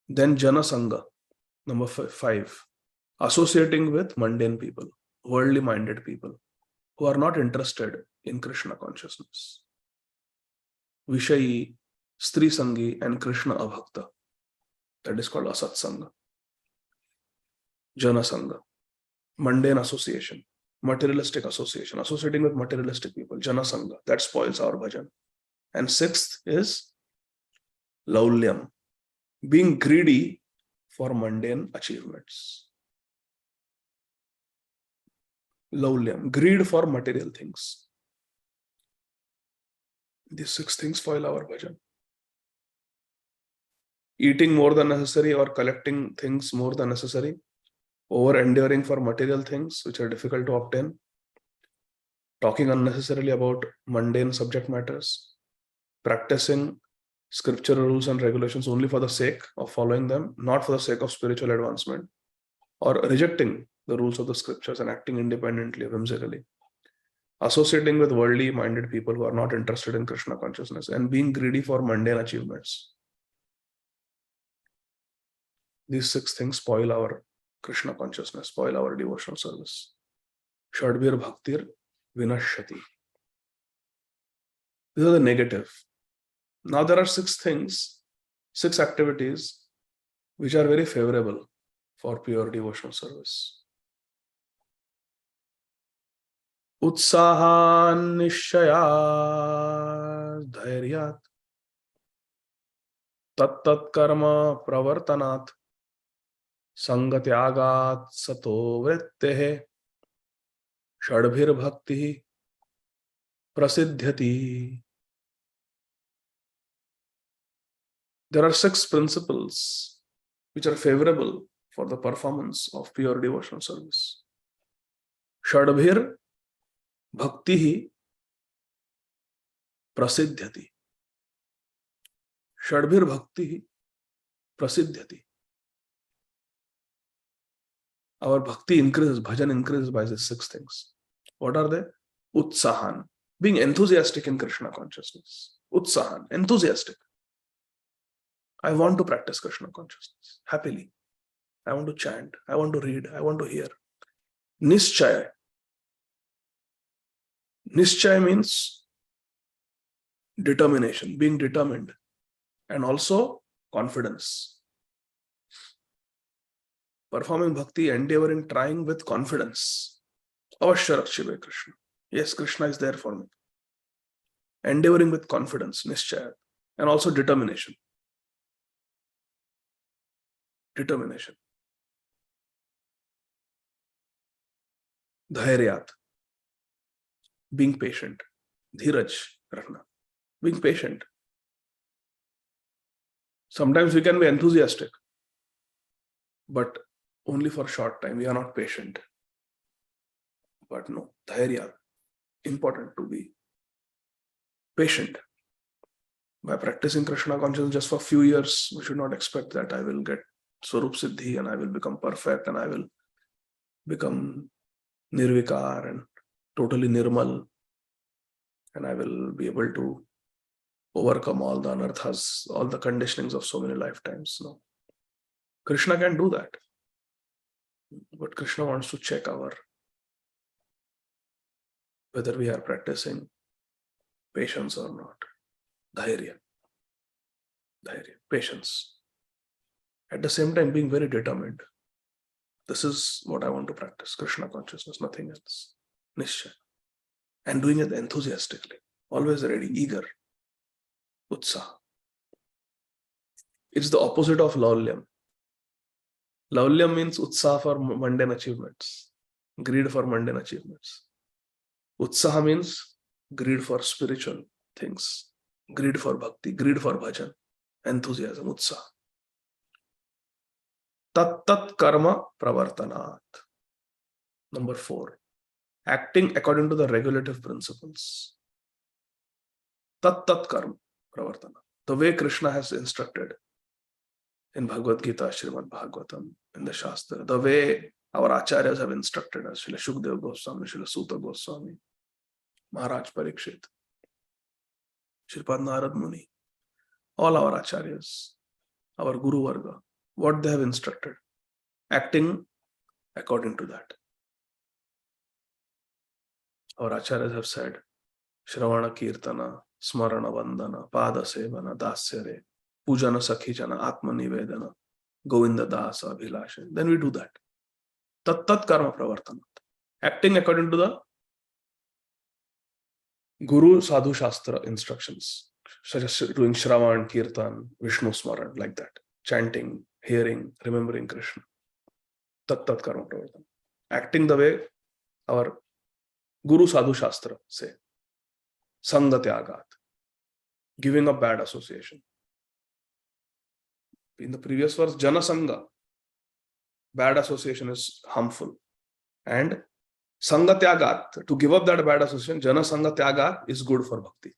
Then janasanga, number 5, associating with mundane people, worldly minded people who are not interested in Krishna consciousness. Vishayi, Stri Sangi, and Krishna Abhakta. That is called asatsanga. Janasanga, mundane association, materialistic association, associating with materialistic people, janasanga, that spoils our bhajan. And 6th is laulyam, being greedy for mundane achievements. Laulyam, greed for material things. These 6 things spoil our bhajan. Eating more than necessary or collecting things more than necessary, over enduring for material things which are difficult to obtain, talking unnecessarily about mundane subject matters, practicing scriptural rules and regulations only for the sake of following them, not for the sake of spiritual advancement, or rejecting the rules of the scriptures and acting independently, whimsically, associating with worldly minded people who are not interested in Krishna consciousness, and being greedy for mundane achievements. These 6 things spoil our Krishna consciousness, spoil our devotional service. Shadbhir bhaktir vinashyati. These are the negative. Now there are 6 things, 6 activities which are very favorable for pure devotional service. Utsahan nishayat dhairyat tat karma pravartanat sangatyagat sato vrittehe shadbhir bhakti prasiddhyati. There are 6 principles which are favorable for the performance of pure devotional service. Shadbhir bhakti prasiddhyati. Shadbhir bhakti prasiddhyati. Our bhakti increases, bhajan increases by these 6 things. What are they? Utsahan, being enthusiastic in Krishna consciousness. Utsahan, enthusiastic. I want to practice Krishna consciousness happily. I want to chant. I want to read. I want to hear. Nischaya. Nischaya means determination, being determined, and also confidence. Performing bhakti, endeavoring, trying with confidence. Avashya Rakshive Krishna. Yes, Krishna is there for me. Endeavoring with confidence, nischaya, and also determination. Determination. Dhairyat, being patient. Dhiraj, Rahna, being patient. Sometimes we can be enthusiastic, but only for a short time. We are not patient. But no, dhairya, important to be patient. By practicing Krishna consciousness just for a few years, we should not expect that I will get Swarup Siddhi and I will become perfect and I will become nirvikar and totally nirmal and I will be able to overcome all the anarthas, all the conditionings of so many lifetimes. No. Krishna can do that. But Krishna wants to check whether we are practicing patience or not. Dhairya. Dhairya. Patience. At the same time, being very determined. This is what I want to practice. Krishna consciousness, nothing else. Nishya. And doing it enthusiastically. Always ready, eager. Utsaha. It's the opposite of laulyam. Laulyam means utsaha for mundane achievements. Greed for mundane achievements. Utsaha means greed for spiritual things. Greed for bhakti, greed for bhajan. Enthusiasm, utsaha. Tat karma pravartanat. Number 4. Acting according to the regulative principles. Tat karma pravartana. The way Krishna has instructed in Bhagavad Gita, Srimad Bhagavatam, in the Shastra, the way our acharyas have instructed us, Srila Shukdev Goswami, Srila Suta Goswami, Maharaj Parikshit, Shripad Narad Muni, all our acharyas, our Guru Varga, what they have instructed, acting according to that. Our acharyas have said, Shravana Kirtana, Smarana Vandana, Pada Sevana, Dasyare, Pujana Sakhijana, Atma Nivedana, Govinda Dasa, Abhilasha. Then we do that. Tat karma pravartanat. Acting according to the Guru Sadhu Shastra instructions, such as doing Shravan, Kirtan, Vishnu Smaran, like that. Chanting, hearing, remembering Krishna. Tat karma pravartanat. Acting the way our Guru Sadhu Shastra say. Sangha Tyagat. Giving up bad association. In the previous verse, Jana Sangha. Bad association is harmful. And Sangha Tyagat, to give up that bad association, Jana Sangha Tyagat is good for bhakti.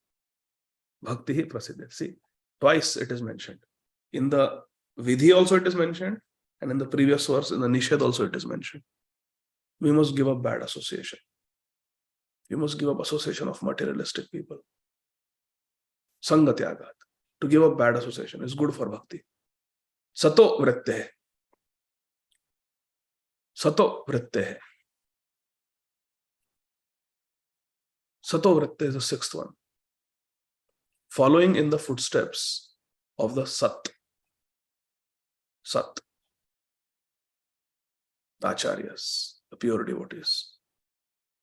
Bhakti hi prasiddha. See, twice it is mentioned. In the Vidhi also it is mentioned, and in the previous verse, in the Nishad also it is mentioned. We must give up bad association. We must give up association of materialistic people. Sangha Tyagat. To give up bad association is good for bhakti. Sato vritte. Sato vritte. Sato vritte is the 6th one. Following in the footsteps of the Sat. Sat. Acharyas, the pure devotees.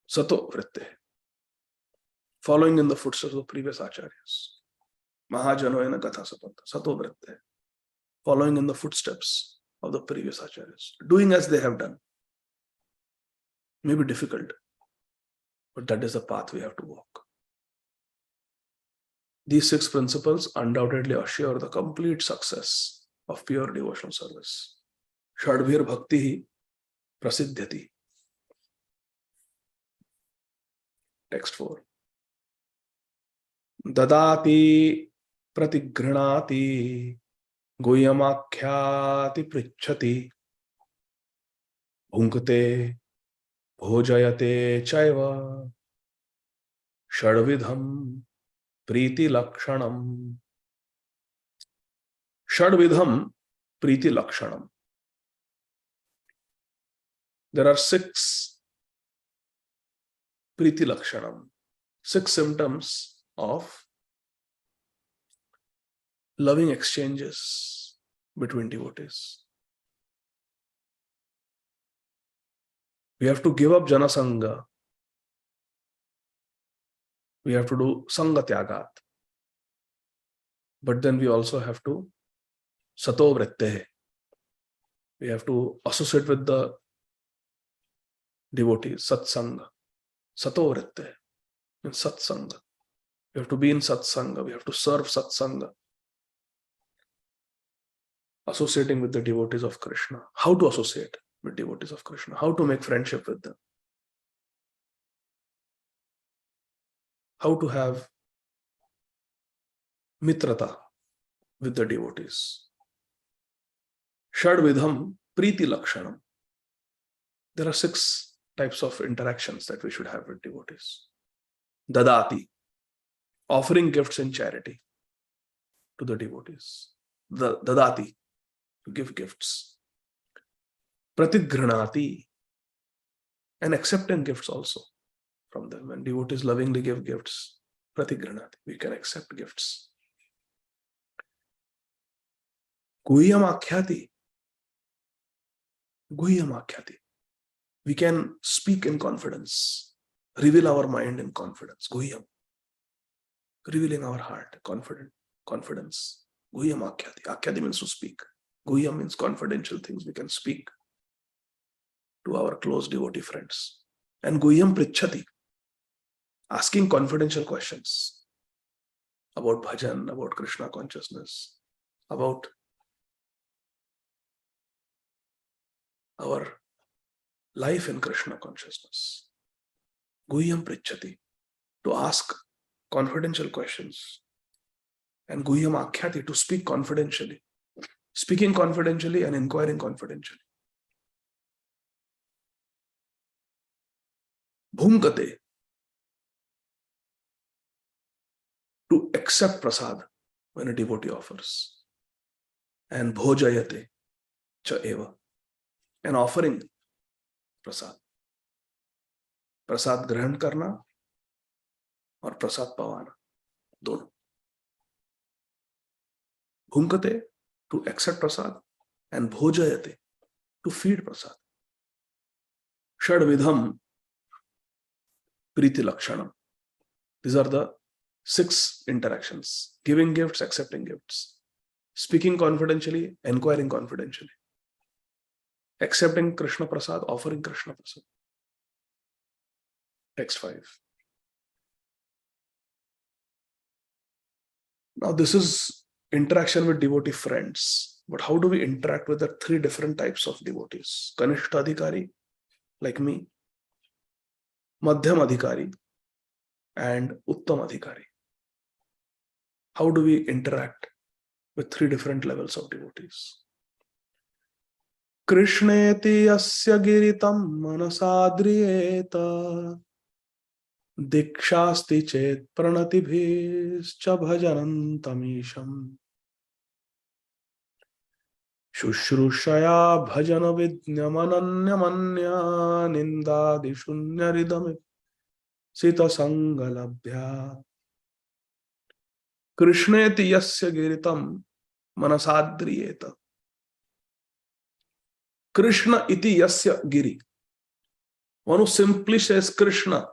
Sato vritte. Following in the footsteps of the previous acharyas. Mahajanoyana Gatha Sapanta. Sato vritte. Following in the footsteps of the previous acharyas. Doing as they have done. May be difficult, but that is the path we have to walk. These 6 principles undoubtedly assure the complete success of pure devotional service. Shadbhir bhakti prasiddhyati. Text 4. Dadati pratigranati guyamakhyati prichhati bhunkte bhojayate chaiva shadvidham priti lakshanam. Shadvidham priti lakshanam. There are 6 priti lakshanam, 6 symptoms of loving exchanges between devotees. We have to give up janasanga. We have to do sanga tyagat. But then we also have to sato vritte. We have to associate with the devotees, satsanga. Sato vritte means satsanga. We have to be in satsanga. We have to serve satsanga. Associating with the devotees of Krishna. How to associate with devotees of Krishna? How to make friendship with them? How to have mitrata with the devotees? Shadvidham priti lakshanam. There are 6 types of interactions that we should have with devotees. Dadati, offering gifts in charity to the devotees. Dadati, to give gifts. Pratigranati, and accepting gifts also from them. When devotees lovingly give gifts, pratigranati, we can accept gifts. Guhyam akhyati. Guhyam akhyati. We can speak in confidence, reveal our mind in confidence. Guhyam. Revealing our heart, confidence. Guhyam akhyati. Akhyati means to speak. Guhyam means confidential things we can speak to our close devotee friends. And Guhyam prichhati. Asking confidential questions about bhajan, about Krishna consciousness, about our life in Krishna consciousness. Guhyam prichhati, to ask confidential questions. And Guhyam akhyati, to speak confidentially. Speaking confidentially and inquiring confidentially. Bhunkate, to accept prasad when a devotee offers. And bhojayate cha eva, and offering prasad. प्रसाद ग्रहण करना और प्रसाद पवाना, दोनों. भुंकते, to accept prasad, and bhojayate, to feed prasad. Shadvidham priti lakshanam. These are the 6 interactions: giving gifts, accepting gifts, speaking confidentially, inquiring confidentially, accepting Krishna prasad, offering Krishna prasad. Text 5. Now this is interaction with devotee friends. But how do we interact with the 3 different types of devotees? Kanishta Adhikari, like me, Madhyam Adhikari, and Uttam Adhikari. How do we interact with 3 different levels of devotees? Krishneti asya giritam manasadriyeta dikshasti chet pranatibhischa bhajanantamisham Shushrushaya bhajana vidnyamananyamanya nindadi shunyaridam sita sangalabhya. Krishneti yasya giritam manasadriyeta. Krishna iti yasya giri. One who simply says Krishna,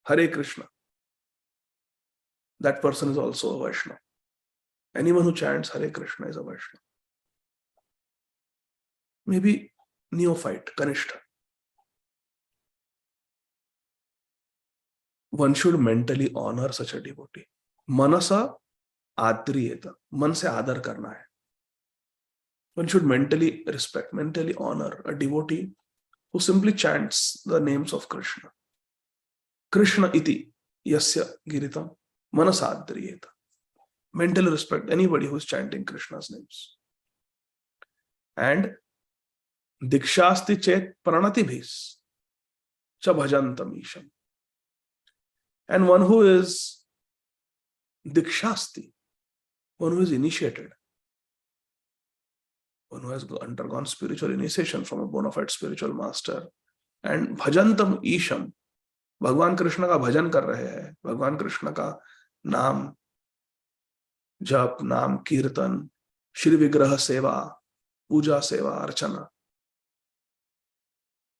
Hare Krishna, that person is also a Vaishnava. Anyone who chants Hare Krishna is a Vaishnava. Maybe neophyte, Kanishta. One should mentally honor such a devotee. Manasa adriyeta. Man se adar karna hai. One should mentally respect, mentally honor a devotee who simply chants the names of Krishna. Krishna iti yasya giritam manasa adriyeta. Mentally respect anybody who is chanting Krishna's names. And dikshasti chet pranatibhis cha bhajantam isham. And one who is dikshasti, one who is initiated, one who has undergone spiritual initiation from a bona fide spiritual master, and bhajantam isham, भगवान कृष्ण का भजन कर रहे हैं, भगवान कृष्ण का नाम जप, नाम कीर्तन, श्री विग्रह सेवा, पूजा सेवा, अर्चना,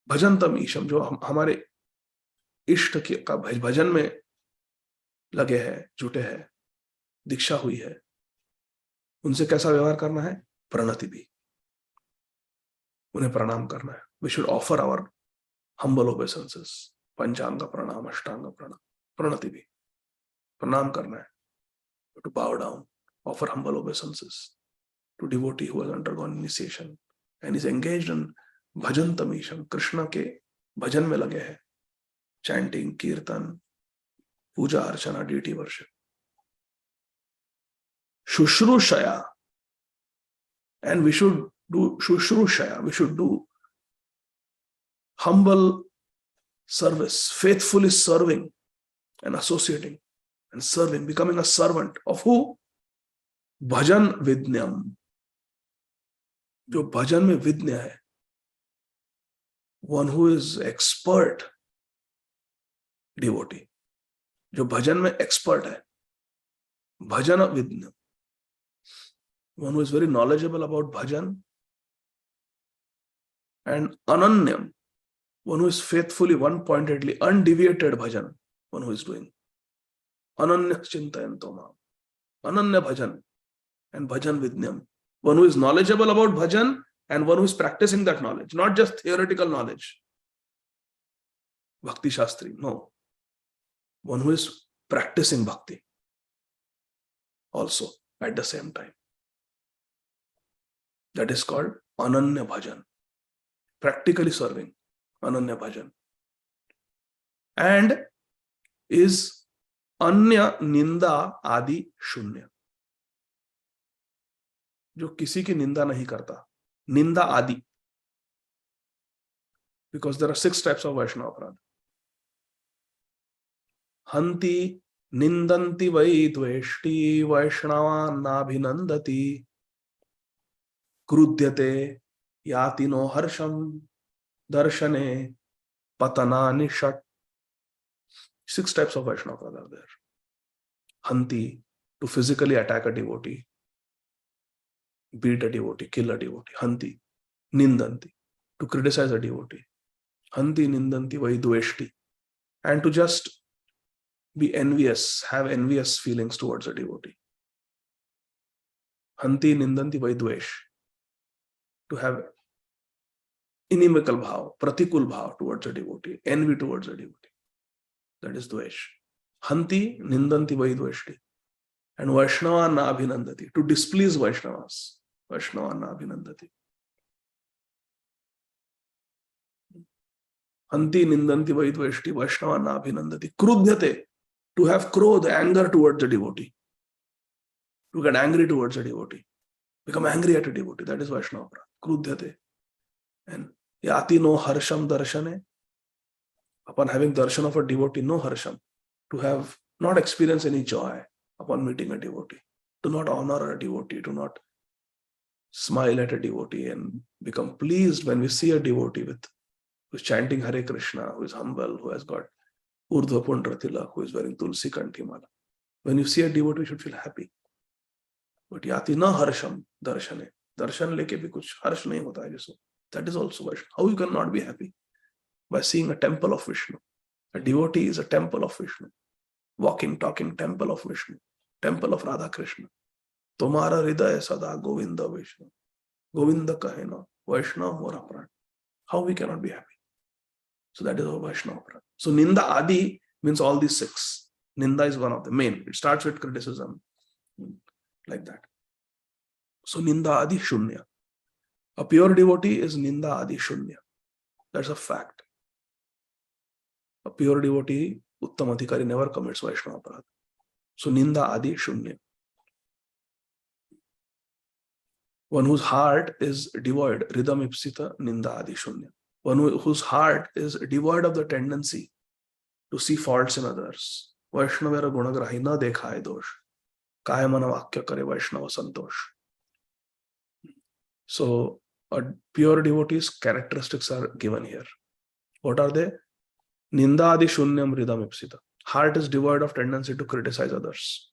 भजनतम ईशम, जो हमारे इष्ट का भजन में लगे हैं, जुटे हैं, दीक्षा हुई है, उनसे कैसा व्यवहार करना है? प्रणति भी, उन्हें प्रणाम करना है. We should offer our humble obeisances, पंचांग प्रणाम, अष्टांग प्रणाम, प्रणति भी, प्रणाम करना है, to bow down, offer humble obeisances to devotee who has undergone initiation and is engaged in bhajan tamisham, Krishna के भजन में लगे हैं, chanting, कीर्तन, पूजा अर्चना, deity worship. Shushrushaya, and we should do Shushrushaya, we should do humble service, faithfully serving and associating and serving, becoming a servant of who? Bhajan Vidnyam. जो भजन में विद्य है, one who is expert devotee, जो भजन में expert है, भजन विद्य, one who is very knowledgeable about bhajan, and ananyam, one who is faithfully, one-pointedly, undeviated bhajan, one who is doing ananya chintayanto mam, ananya bhajan and bhajan vidnyam, one who is knowledgeable about bhajan and one who is practicing that knowledge, not just theoretical knowledge, bhakti shastri, no, one who is practicing bhakti also at the same time. That is called ananya bhajan, practically serving, ananya bhajan, and is anya ninda adi shunya, जो किसी की निंदा नहीं करता, निंदा आदि, because there are 6 types of Vaishnava अपराध. हंति निंदन्ति वै द्वेष्टि वैष्णवान् नाभिनन्दति, क्रुध्यते याति नो हर्षम दर्शने पतनानि षट्. 6 types of Vaishnava अपराध are there. Hanti, to physically attack a devotee, beat a devotee, kill a devotee. Hanti. Nindanti, to criticize a devotee. Hanti nindanti vai dveshti, and to just be envious, have envious feelings towards a devotee. Hanti nindanti vai dvesh, to have inimical bhav, pratikul bhav towards a devotee, envy towards a devotee. That is dvesh. Hanti nindanti vai dveshti. And Vaishnava na abhinandati, to displease Vaishnavas. Vaishnava na abhinandati. Hanti nindanti vai dveshti, Vaishnava na abhinandati. Krudhyate, to have krodh, anger towards a devotee. To get angry towards a devotee. Become angry at a devotee. That is Vaishnava. Krudhyate. And yati no harsham darshane. Upon having darshan of a devotee, no harsham. To have not experienced any joy upon meeting a devotee. To not honor a devotee. To not smile at a devotee and become pleased when we see a devotee who is chanting Hare Krishna, who is humble, who has got Urdhva Pundra Tilak, who is wearing Tulsi Kantimala. When you see a devotee, you should feel happy. But yati na harsham darshane. Darshan leke bhi kuch harsh nahi hota hai jiso. That is also Vaishnava. How you can not be happy? By seeing a temple of Vishnu. A devotee is a temple of Vishnu. Walking, talking temple of Vishnu. Temple of Radha Krishna. Tomara hridaya sada Govinda Vishnu. Govinda kahena Vaishnava mora pran. How we cannot be happy? So that is our Vaishnava pran. So Ninda Adi means all these 6. Ninda is one of the main. It starts with criticism, like that. So Ninda Adi Shunya. A pure devotee is Ninda Adi Shunya. That's a fact. A pure devotee, Uttam Adhikari, never commits Vaishnava Aparadha. So Ninda Adi Shunya. One whose heart is devoid, Ridam Ipsita Ninda Adi Shunya. One whose heart is devoid of the tendency to see faults in others. Vaishnavera gunagrahi na dekhaye dosh. Kaya mana vakya kare Vaishnava santosh. So a pure devotee's characteristics are given here. What are they? Ninda Adi Shunyam Ridam Ipsita. Heart is devoid of tendency to criticize others,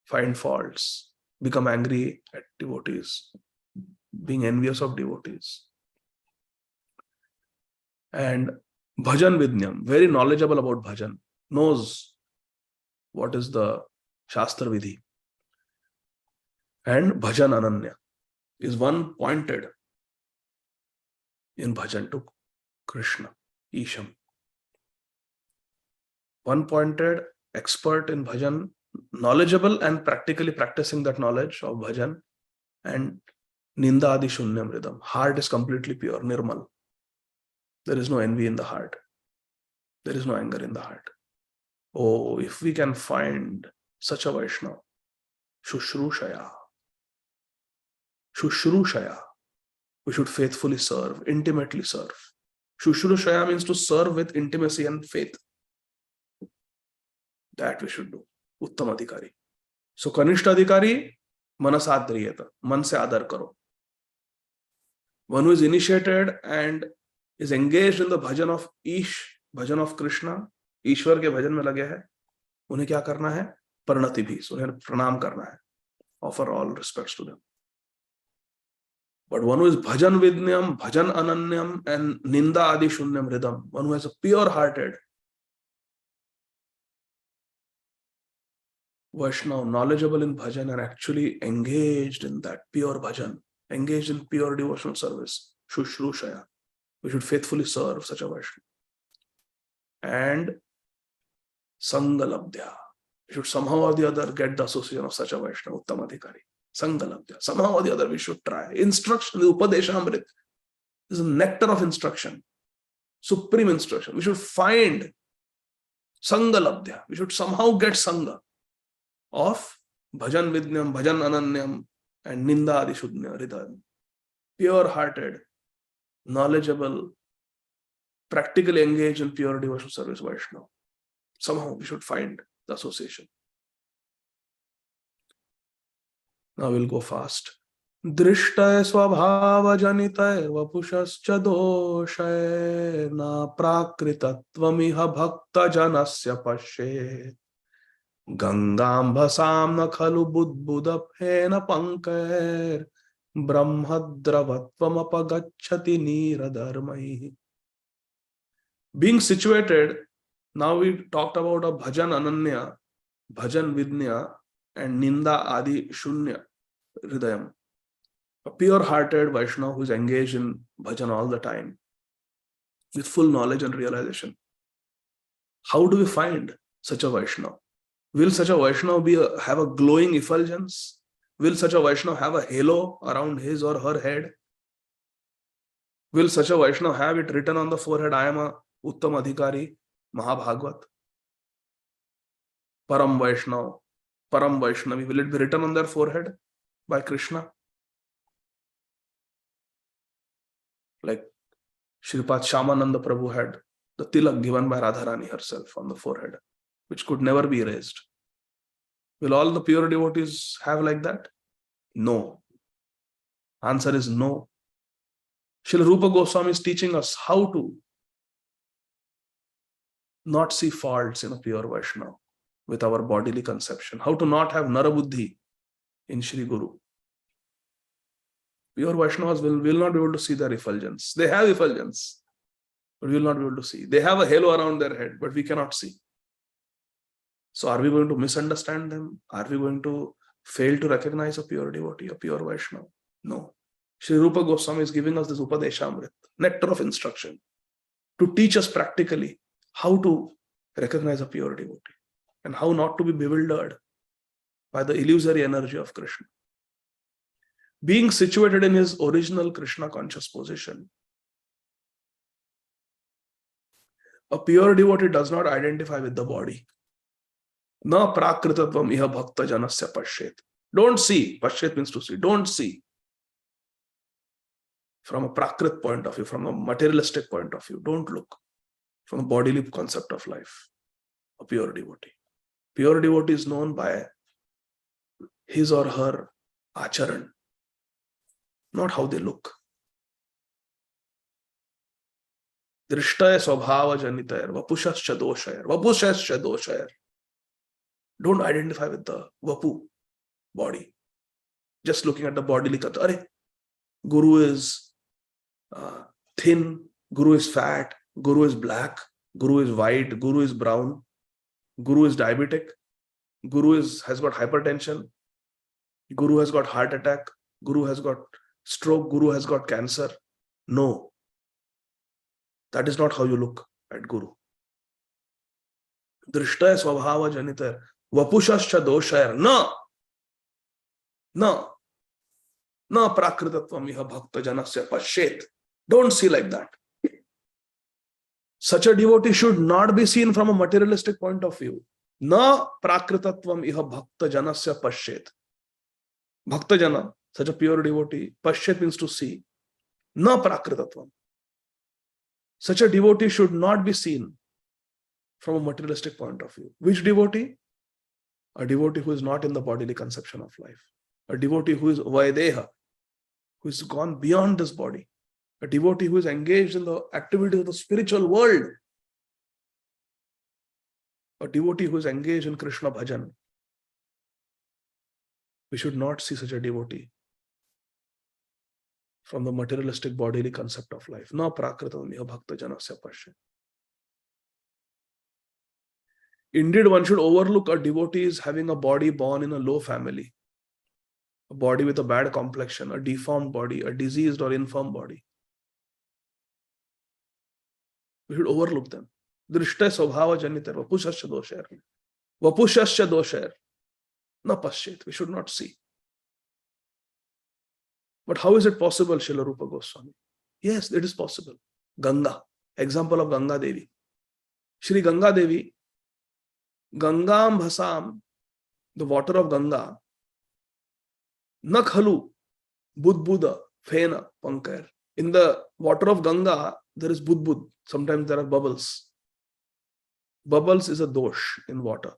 find faults, become angry at devotees, being envious of devotees. And Bhajan Vidnyam, very knowledgeable about Bhajan, knows what is the Shastra Vidhi. And Bhajan Ananya is one pointed in Bhajan to Krishna, Isham. One pointed, expert in Bhajan, knowledgeable and practically practicing that knowledge of Bhajan. And Ninda Adi Shunyam Ridam. Heart is completely pure, Nirmal. There is no envy in the heart. There is no anger in the heart. Oh, if we can find such a Vaishnava, Shushrushaya, we should faithfully serve, intimately serve. Shushrushaya means to serve with intimacy and faith. That we should do. Uttam Adhikari. So Kanishta Adhikari, Manasadriyata, man se adar karo. One who is initiated and is engaged in the bhajan of bhajan of Krishna, ईश्वर के भजन में लगे हैं, उन्हें क्या करना है? परिणति भी, उन्हें प्रणाम करना है. Offer all respects to them. But one who is bhajan vidnyam, bhajan ananyam, and ninda adi shunyam ridam, one who has a pure-hearted Vaishnava, knowledgeable in bhajan and actually engaged in that pure bhajan, engaged in pure devotional service, shushrushaya. We should faithfully serve such a Vaishnava. And Sangalabdhya. We should somehow or the other get the association of such a Vaishnava, Uttam Adhikari. Sangalabdhya. Somehow or the other we should try. Instruction, the Upadeshamrit is a nectar of instruction. Supreme instruction. We should find Sangalabdhya. We should somehow get Sangha of Bhajan Vidnyam, Bhajan Ananyam, and Ninda Adi Shunya Hridayam. Pure-hearted, knowledgeable, practically engaged in pure devotional service Vaishnava. Somehow we should find the association. Now we'll go fast. Drishtay swabhava janitay vapushascha doshay na prakritattvamiha bhakta janasya pashe gangam bhasam na khalu budbudapena pankair brahmadravatvam apagacchati niradharmai. Being situated, now we talked about a bhajan ananya, bhajan vidnya, and ninda adi shunya hridayam. A pure-hearted Vaishnava who is engaged in bhajan all the time with full knowledge and realization. How do we find such a Vaishnava? Will such a Vaishnava have a glowing effulgence? Will such a Vaishnava have a halo around his or her head? Will such a Vaishnava have it written on the forehead, I am a Uttam Adhikari, Mahabhagvat? Param Vaishnavi, will it be written on their forehead by Krishna? Like Shripad Shamananda Prabhu had the tilak given by Radharani herself on the forehead, which could never be erased. Will all the pure devotees have like that? No. Answer is no. Srila Rupa Goswami is teaching us how to not see faults in a pure Vaishnava with our bodily conception, how to not have Narabuddhi in Shri Guru. Pure Vaishnavas will not be able to see their effulgence. They have effulgence, but we will not be able to see. They have a halo around their head, but we cannot see. So are we going to misunderstand them? Are we going to fail to recognize a pure devotee, a pure Vaishnava? No. Sri Rupa Goswami is giving us this Upadeshamrit, nectar of instruction, to teach us practically how to recognize a pure devotee. and how not to be bewildered by the illusory energy of Krishna. Being situated in his original Krishna conscious position, a pure devotee does not identify with the body. Na prakritatvam iha bhakta janasya pashet. Don't see. Pashet means to see. Don't see. From a prakrit point of view, from a materialistic point of view, don't look. From a bodily concept of life, a pure devotee. Pure devotee is known by his or her acharan, not how they look. Drishtaya swabhava janitayar, vapushascha doshayar, vapushascha doshayar. Don't identify with the vapu, body. Just looking at the bodily kata. Arey, Guru is thin, Guru is fat, Guru is black, Guru is white, Guru is brown, Guru is diabetic, Guru has got hypertension, Guru has got heart attack, Guru has got stroke, Guru has got cancer. No. That is not how you look at Guru. Drishtaya swabhava janitayar, vapushascha doshayar. No. Na prakritatvam iha bhakta janasya pashet. Don't see like that. Such a devotee should not be seen from a materialistic point of view. Na prakritatvam iha bhakta janasya pashet. Bhakta jana, such a pure devotee, pashet means to see. Na prakritatvam. Such a devotee should not be seen from a materialistic point of view. Which devotee? A devotee who is not in the bodily conception of life. A devotee who is vaideha, who has gone beyond this body. A devotee who is engaged in the activity of the spiritual world. A devotee who is engaged in Krishna bhajan. We should not see such a devotee from the materialistic bodily concept of life. Na prakritam iha bhakta janasya pasya. Indeed, one should overlook a devotee is having a body born in a low family, a body with a bad complexion, a deformed body, a diseased or infirm body. We should overlook them. Drishtaya swabhava janitar, vapushascha doshayar. Vapushascha doshayar. Na paschet. We should not see. But how is it possible, Srila Rupa Goswami? Yes, it is possible. Ganga. Example of Ganga Devi. Shri Ganga Devi, Gangam Bhasam, the water of Ganga, Nakhalu, Budbuda, Fena, Pankar. In the water of Ganga, there is Budbud. Sometimes there are bubbles. Bubbles is a dosh in water.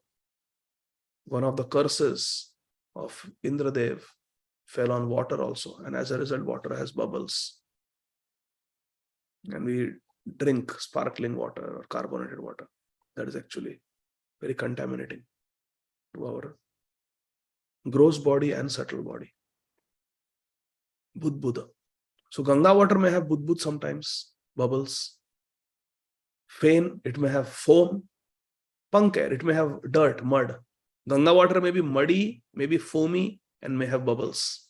One of the curses of Indradev fell on water also. And as a result, water has bubbles. And we drink sparkling water or carbonated water. That is actually very contaminating to our gross body and subtle body. Budbuda. So Ganga water may have budbud sometimes, bubbles. Fen, it may have foam. Pankar, it may have dirt, mud. Ganga water may be muddy, may be foamy, and may have bubbles.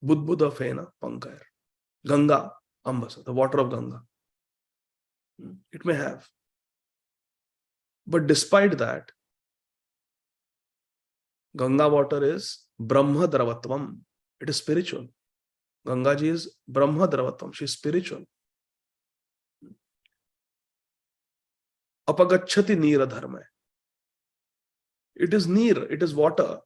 Budbuda, Fena, Pankar. Ganga, Ambasa, the water of Ganga. It may have. But despite that, Ganga water is Brahma Dravatvam. It is spiritual. Gangaji is Brahma Dravatvam. She is spiritual. Apagachati Nira Dharma. It is Neer, it is water,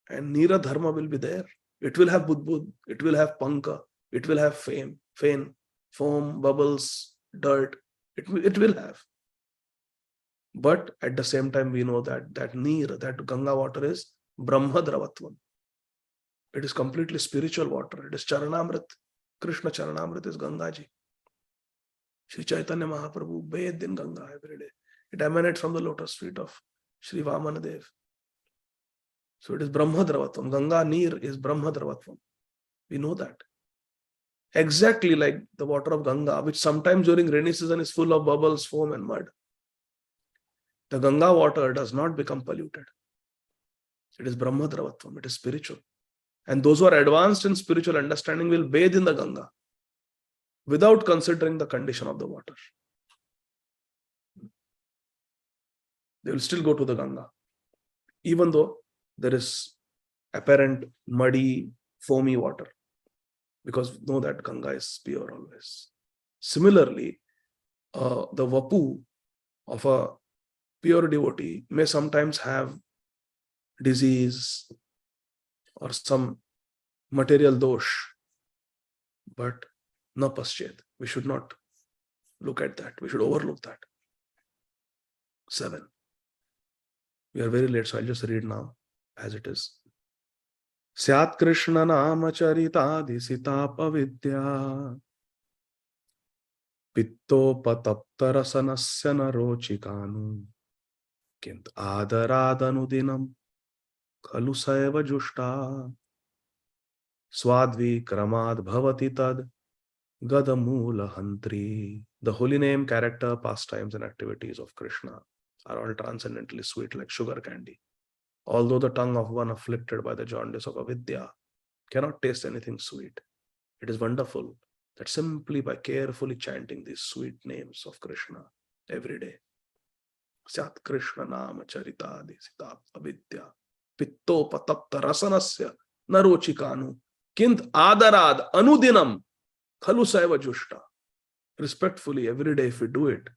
and Nira Dharma will be there. It will have budbud, it will have panka, it will have fame, foam, bubbles, dirt. It will have. But at the same time, we know that Neer, that Ganga water is Brahma Dravatvam. It is completely spiritual water. It is Charanamrit. Krishna Charanamrit is Gangaji. Shri Chaitanya Mahaprabhu bathed in Ganga every day. It emanates from the lotus feet of Shri Vamanadev. So it is Brahma Dravatvam. Ganga Neer is Brahma Dravatvam. We know that. Exactly like the water of Ganga, which sometimes during rainy season is full of bubbles, foam and mud. The Ganga water does not become polluted. It is Brahma Dravatvam. It is spiritual. And those who are advanced in spiritual understanding will bathe in the Ganga without considering the condition of the water. They will still go to the Ganga, even though there is apparent muddy, foamy water, because know that Ganga is pure always. Similarly, the vapu of a pure devotee may sometimes have disease or some material dosh, but na paschet. We should not look at that. We should overlook that. 7. We are very late, so I'll just read now as it is. Syat Krishna Nama Charitadi Sitapavidya Pittopataptarasanasya Narochikanu Kint Adaradhanudinam Khalu Saiva Jushta Swadvi Kramad Bhavati Tad Gadamula Hantri. The holy name, character, pastimes, and activities of Krishna are all transcendently sweet like sugar candy. Although the tongue of one afflicted by the jaundice of avidya cannot taste anything sweet, it is wonderful that simply by carefully chanting these sweet names of Krishna every day, Syat Krishna Nama Charitadi Sita Avidya Pitto Patapta Rasanasya Narochikanu Kint Adarad Anudinam Khalu Saiva Jushta. Respectfully, every day if we do it,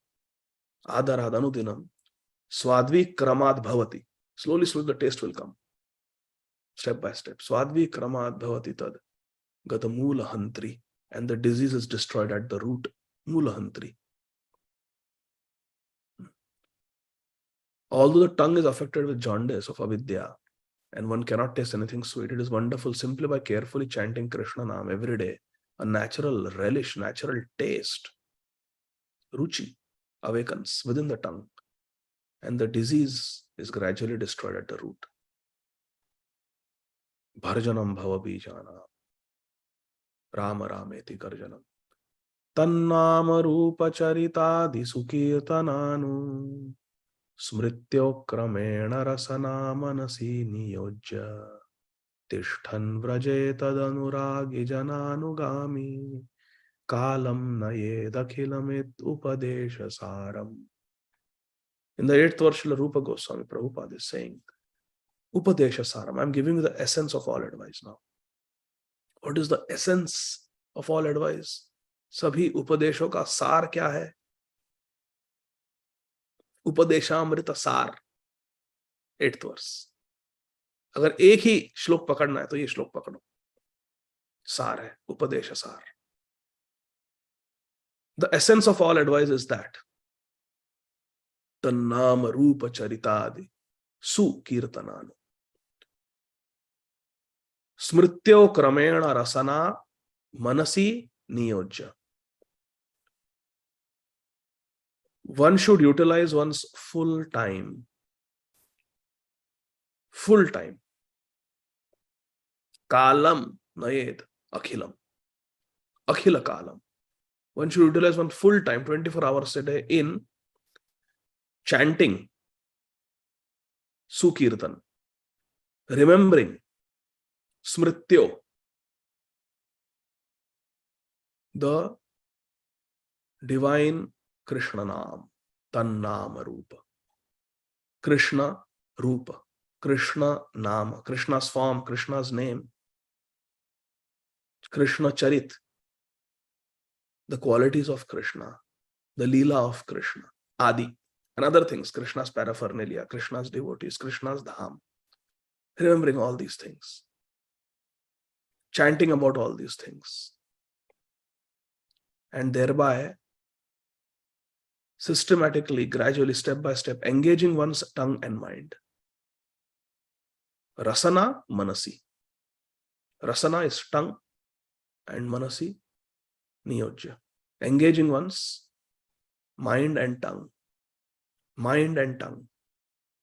Adarad Anudinam, Swadvi Kramad Bhavati. Slowly, the taste will come. Step by step. Swadvi Kramad Bhavati Tad Gatamula Hantri. And the disease is destroyed at the root. Mula Hantri. Although the tongue is affected with jaundice of avidya and one cannot taste anything sweet, it is wonderful simply by carefully chanting Krishna Nam every day. A natural relish, natural taste, ruchi, awakens within the tongue, and the disease is gradually destroyed at the root. Bharjanam bhavabijana Rama Rameti Garjanam Tannama Rupa Charitadi Sukirtananu Smrityokramena Rasana Manasi Niyojya Tishthan Vrajetadανuragi Jananugami Kalam Nayedakhilamit Upadesha Saram. In the 8th verse, Srila Rupa Goswami Prabhupada is saying, Upadesha Saram. I'm giving you the essence of all advice now. What is the essence of all advice? Sabhi upadeshon ka sar kya hai? Upadeshamrita sar. 8th verse. अगर एक ही श्लोक पकड़ना है तो ये श्लोक पकड़ो. सार है, upadesha sar. The essence of all advice is that Tannama Rupa Charitadi Sukirtananu Smrityo Kramena Rasana Manasi Niyojya. One should utilize one's full time. Full time. Kalam Nayed Akhilam. Akhila Kalam. One should utilize one full time, 24 hours a day in chanting Sukirtan, remembering Smrityo, the divine Krishna Nam, Tannama Rupa. Krishna Rupa, Krishna Nama, Krishna's form, Krishna's name, Krishna Charit, the qualities of Krishna, the Leela of Krishna, Adi, and other things, Krishna's paraphernalia, Krishna's devotees, Krishna's dham. Remembering all these things, chanting about all these things, and thereby systematically, gradually, step by step, engaging one's tongue and mind. Rasana, Manasi. Rasana is tongue, and Manasi, Niyojya. Engaging one's mind and tongue. Mind and tongue.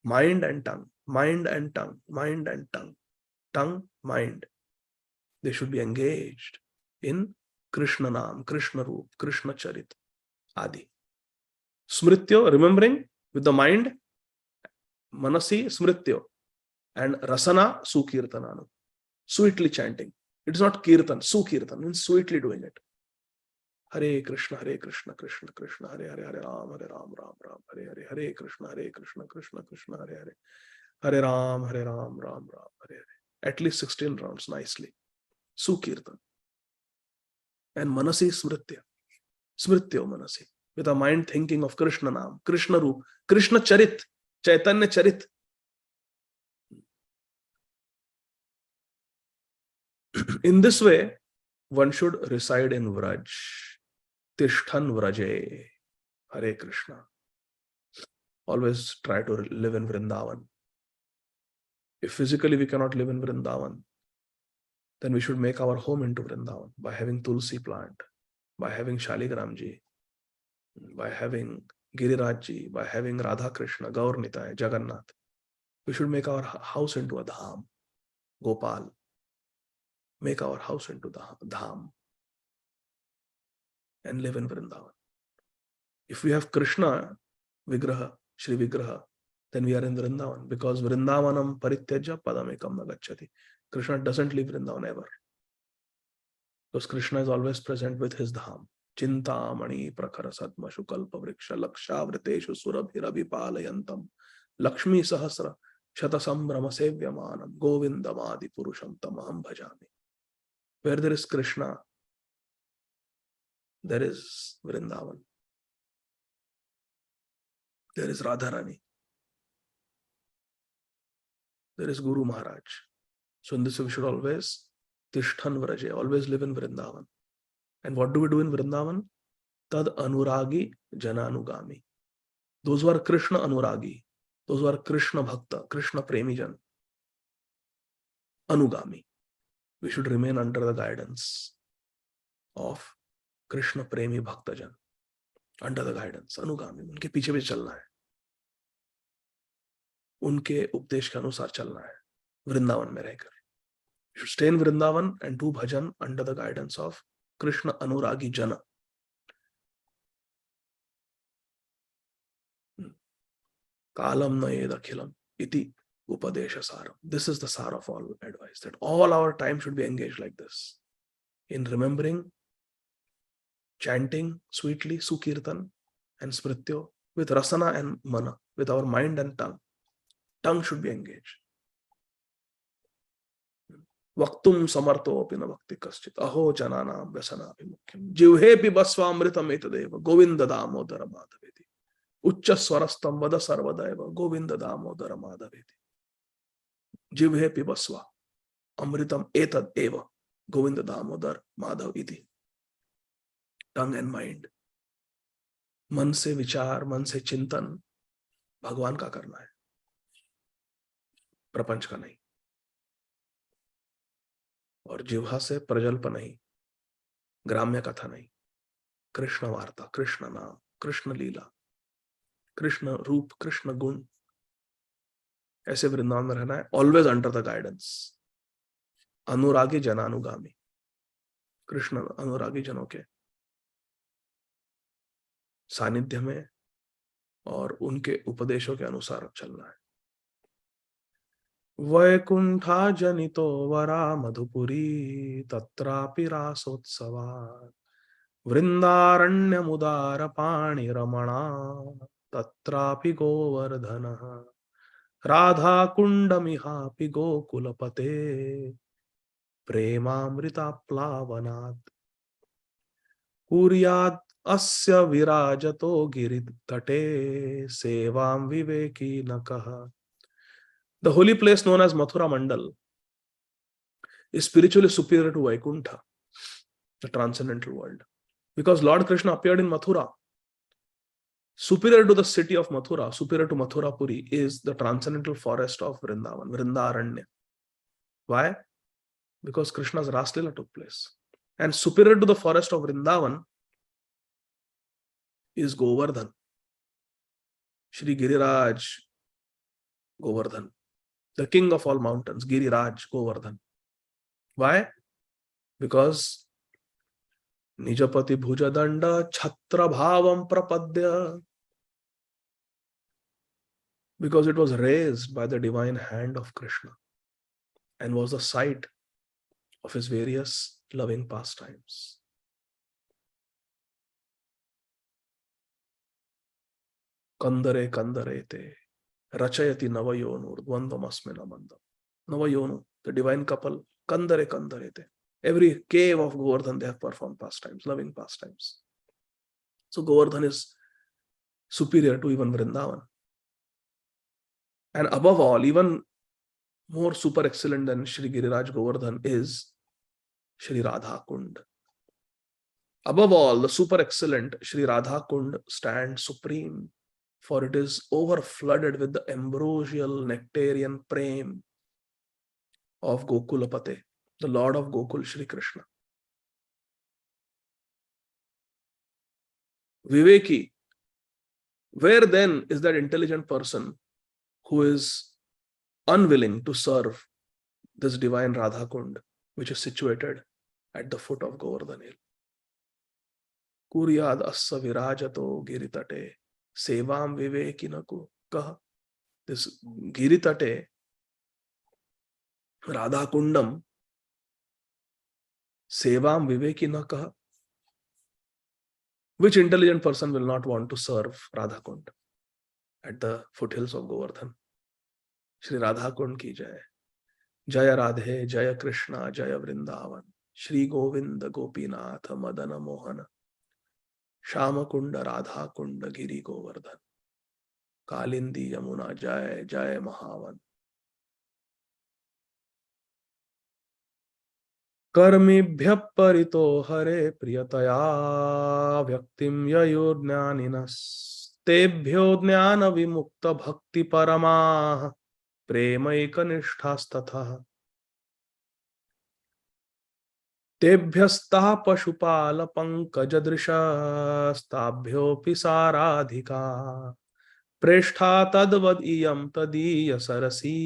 Mind and tongue. Mind and tongue. Mind and tongue. Tongue, mind. They should be engaged in Krishna Nam, Krishna Roop, Krishna Charit, Adi. Smrityo, remembering with the mind, Manasi, Smrityo, and Rasana, Sukirtananu, sweetly chanting. It is not Kirtan, Sukirtan means sweetly doing it. Hare Krishna, Krishna Krishna, Hare Ram, Ram Ram, Hare Krishna, Krishna Krishna, Hare Ram, Ram Ram, Hare. At least 16 rounds nicely. Sukirtan. And Manasi Smritya. Smrityo Manasi. With a mind thinking of Krishna Naam, Krishna Roop, Krishna Charit, Chaitanya Charit. In this way, one should reside in Vraj. Tishthan Vraje. Hare Krishna. Always try to live in Vrindavan. If physically we cannot live in Vrindavan, then we should make our home into Vrindavan by having Tulsi plant, by having Shaligramji, by having Girirajji, by having Radha Krishna, Gaur Nitai, Jagannath. We should make our house into a dham. Gopal. Make our house into the dham and live in Vrindavan. If we have Krishna Vigraha, Shri Vigraha, then we are in Vrindavan, because Vrindavanam parityaja padamekam nagacchati. Krishna doesn't leave Vrindavan ever, because Krishna is always present with his dham. Chintamani prakhara sadma shukalpa vriksha lakshavriteshu surabhirabi palayantam Lakshmi sahasra shatasambhrama sevyamanam govindamadi purusham tamaham bhajami. Where there is Krishna, there is Vrindavan. There is Radharani. There is Guru Maharaj. So in this way, we should always Tishthan Vraje, always live in Vrindavan. And what do we do in Vrindavan? Tad Anuragi Jananugami. Those who are Krishna Anuragi, those who are Krishna Bhakta, Krishna Premijan, Anugami. We should remain under the guidance of Krishna Premi Bhaktajan. Under the guidance, Anugami. उनके पीछे पीछे चलना है. उनके उपदेश के अनुसार चलना है. वृंदावन में रहकर. You should stay in Vrindavan and do bhajan under the guidance of Krishna Anuragi Jana. Kalam nayed akhilam iti upadesha saram. This is the sar of all advice, that all our time should be engaged like this, in remembering, chanting sweetly Sukirtan and Smrityo with Rasana and Mana, with our mind and tongue. Tongue should be engaged. Vaktum samarto apina bhakti kaschit aho jananam vyasana abhimukhim jivhepi basvamritam etadeva govinda damodara madhaveti uccha swarastam vada sarvadaiva govinda damodara madhaveti jivhepi basva amritam etad eva govinda damodar madhav iti. Tongue and mind, मन से विचार, मन से चिंतन भगवान का करना है, प्रपंच का नहीं. और जिह्वा से प्रजल्प नहीं, ग्राम्य कथा नहीं, कृष्ण वार्ता, कृष्ण नाम, कृष्ण लीला, कृष्ण रूप, कृष्ण गुण, ऐसे वृंदावन में रहना है. Always under the guidance. अनुरागी जनानुगामी. कृष्ण अनुरागी जनों के सानिध्य में और उनके उपदेशों के अनुसार चलना है. वैकुंठा जनितो वरा मधुपुरी तत्रापि रासोत्सवा वृंदारण्य मुदार पाणि रमणा तत्रापि गोवर्धनः राधा कुंडमिहापि गोकुलपते प्रेमामृताप्लावनात् कुर्यात् अस्य विराजतो गिरितटे सेवां विवेकिनकः. The holy place known as Mathura Mandal is spiritually superior to Vaikuntha, the transcendental world, because Lord Krishna appeared in Mathura. Superior to the city of Mathura, superior to Mathura Puri, is the transcendental forest of Vrindavan, Vrindaranya. Why? Because Krishna's Raslila took place. And superior to the forest of Vrindavan is Govardhan. Shri Giriraj Govardhan, the king of all mountains, Giriraj Govardhan. Why? Because Nijapati Bhujadanda Chhatra Bhavam Prapadya. Because it was raised by the divine hand of Krishna and was the site of his various loving pastimes. Kandare kandare te rachayati navayonu dvandvamasmina mandam. Navayonu, the divine couple, kandare kandare te. Every cave of Govardhan they have performed pastimes, loving pastimes. So Govardhan is superior to even Vrindavan. And above all, even more super excellent than Shri Giriraj Govardhan is Shri Radha Kund. Above all, the super excellent Shri Radha Kund stands supreme, for it is over flooded with the ambrosial nectarian prem of Gokulapate, the Lord of Gokul, Shri Krishna. Viveki, where then is that intelligent person who is unwilling to serve this divine Radha Kund, which is situated at the foot of Govardhan Hill? Kuryad assa virajato giritate sevam vivekinaku kah. This giritate, Radha Kundam, sevam vivekinaka. Which intelligent person will not want to serve Radha Kund at the foothills of Govardhan? Shri Radha Kund ki jai. Jaya Radhe, Jaya Krishna, Jaya Vrindavan. Shri Govinda Gopinath Madana Mohana. Shama Kunda Radha Kunda Giri Govardhan. Kalindi Yamuna Jai, Jaya Mahavan. कर्मिभ्यः परितो हरे प्रियतया व्यक्तिं ययुर्ज्ञानिनस्तेभ्यो ज्ञान विमुक्त भक्ति परमाः प्रेमैकनिष्ठास्ततः तेभ्यस्ताः पशुपाल पंकजदृशस्ताभ्योऽपि साराधिका प्रेष्ठा तद्वद् इयं तदीय Cersei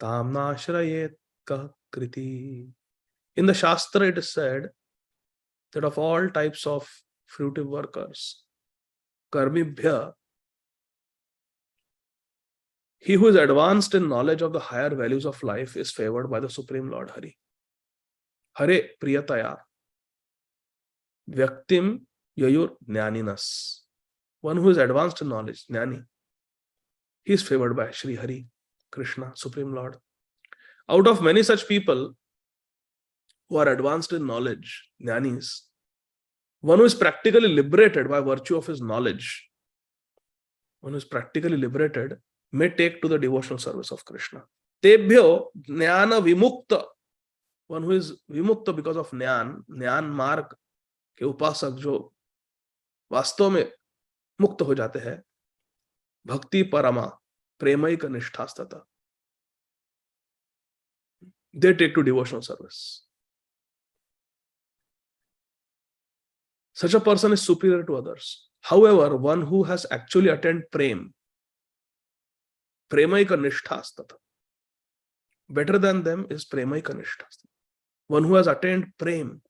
ताम्नाश्रयेत् कः कृति. In the Shastra, it is said that of all types of fruitive workers, karmibhya, he who is advanced in knowledge of the higher values of life is favored by the Supreme Lord Hari. Hare priyataya, vyaktim yayur jnaninas. One who is advanced in knowledge, jnani, he is favored by Shri Hari, Krishna, Supreme Lord. Out of many such people who are advanced in knowledge, jnanis, one who is practically liberated by virtue of his knowledge, one who is practically liberated may take to the devotional service of Krishna. Tebhyo jnana vimukta, one who is vimukta because of jnana marg के उपासक जो वास्तव में मुक्त हो जाते हैं, भक्ति परमा प्रेमैक निष्ठास्तता, they take to devotional service. Such a person is superior to others. However, one who has actually attained prem, premaika nisthastata, better than them is premaika nisthastata. One who has attained prem,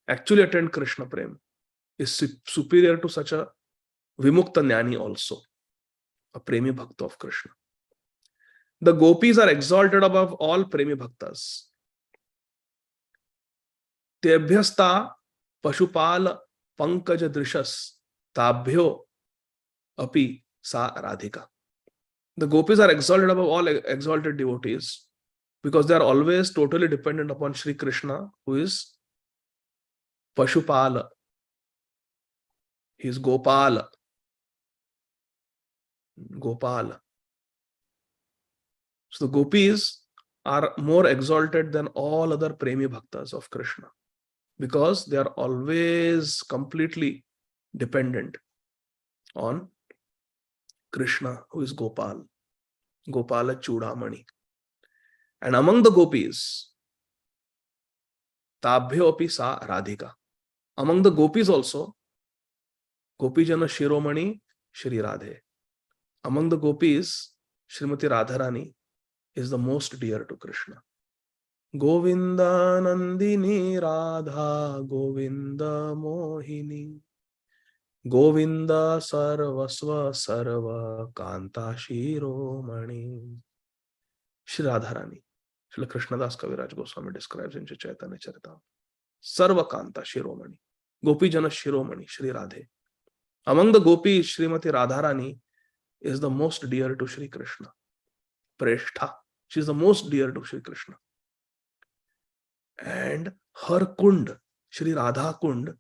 actually attained Krishna prem, is superior to such a vimukta jnani also, a premi bhakta of Krishna. The gopis are exalted above all premi bhaktas. Tebhyasta pashupal pankaja drishas tabhyo api sa radhika. The gopis are exalted above all exalted devotees because they are always totally dependent upon Shri Krishna, who is Pashupala. He is Gopala. Gopala. So the gopis are more exalted than all other premi bhaktas of Krishna because they are always completely dependent on Krishna, who is Gopal. Gopala Chudamani. And among the gopis, Tabhyo api sa Radhika. Among the gopis also, Gopijana Shiromani Shri Radhe. Among the gopis, Srimati Radharani is the most dear to Krishna. Govinda Nandini Radha Govinda Mohini Govinda Sarvasva Sarva Kanta Shiromani. Shri Radharani. Srila Krishnadas Kaviraj Goswami describes in Chaitanya Charitamrita. Sarva Kanta Shiromani. Gopijana Shiromani Shri Radhe. Among the gopis, Srimati Radharani is the most dear to Shri Krishna. Preshtha. She is the most dear to Shri Krishna. And her Kund, Shri Radha Kund,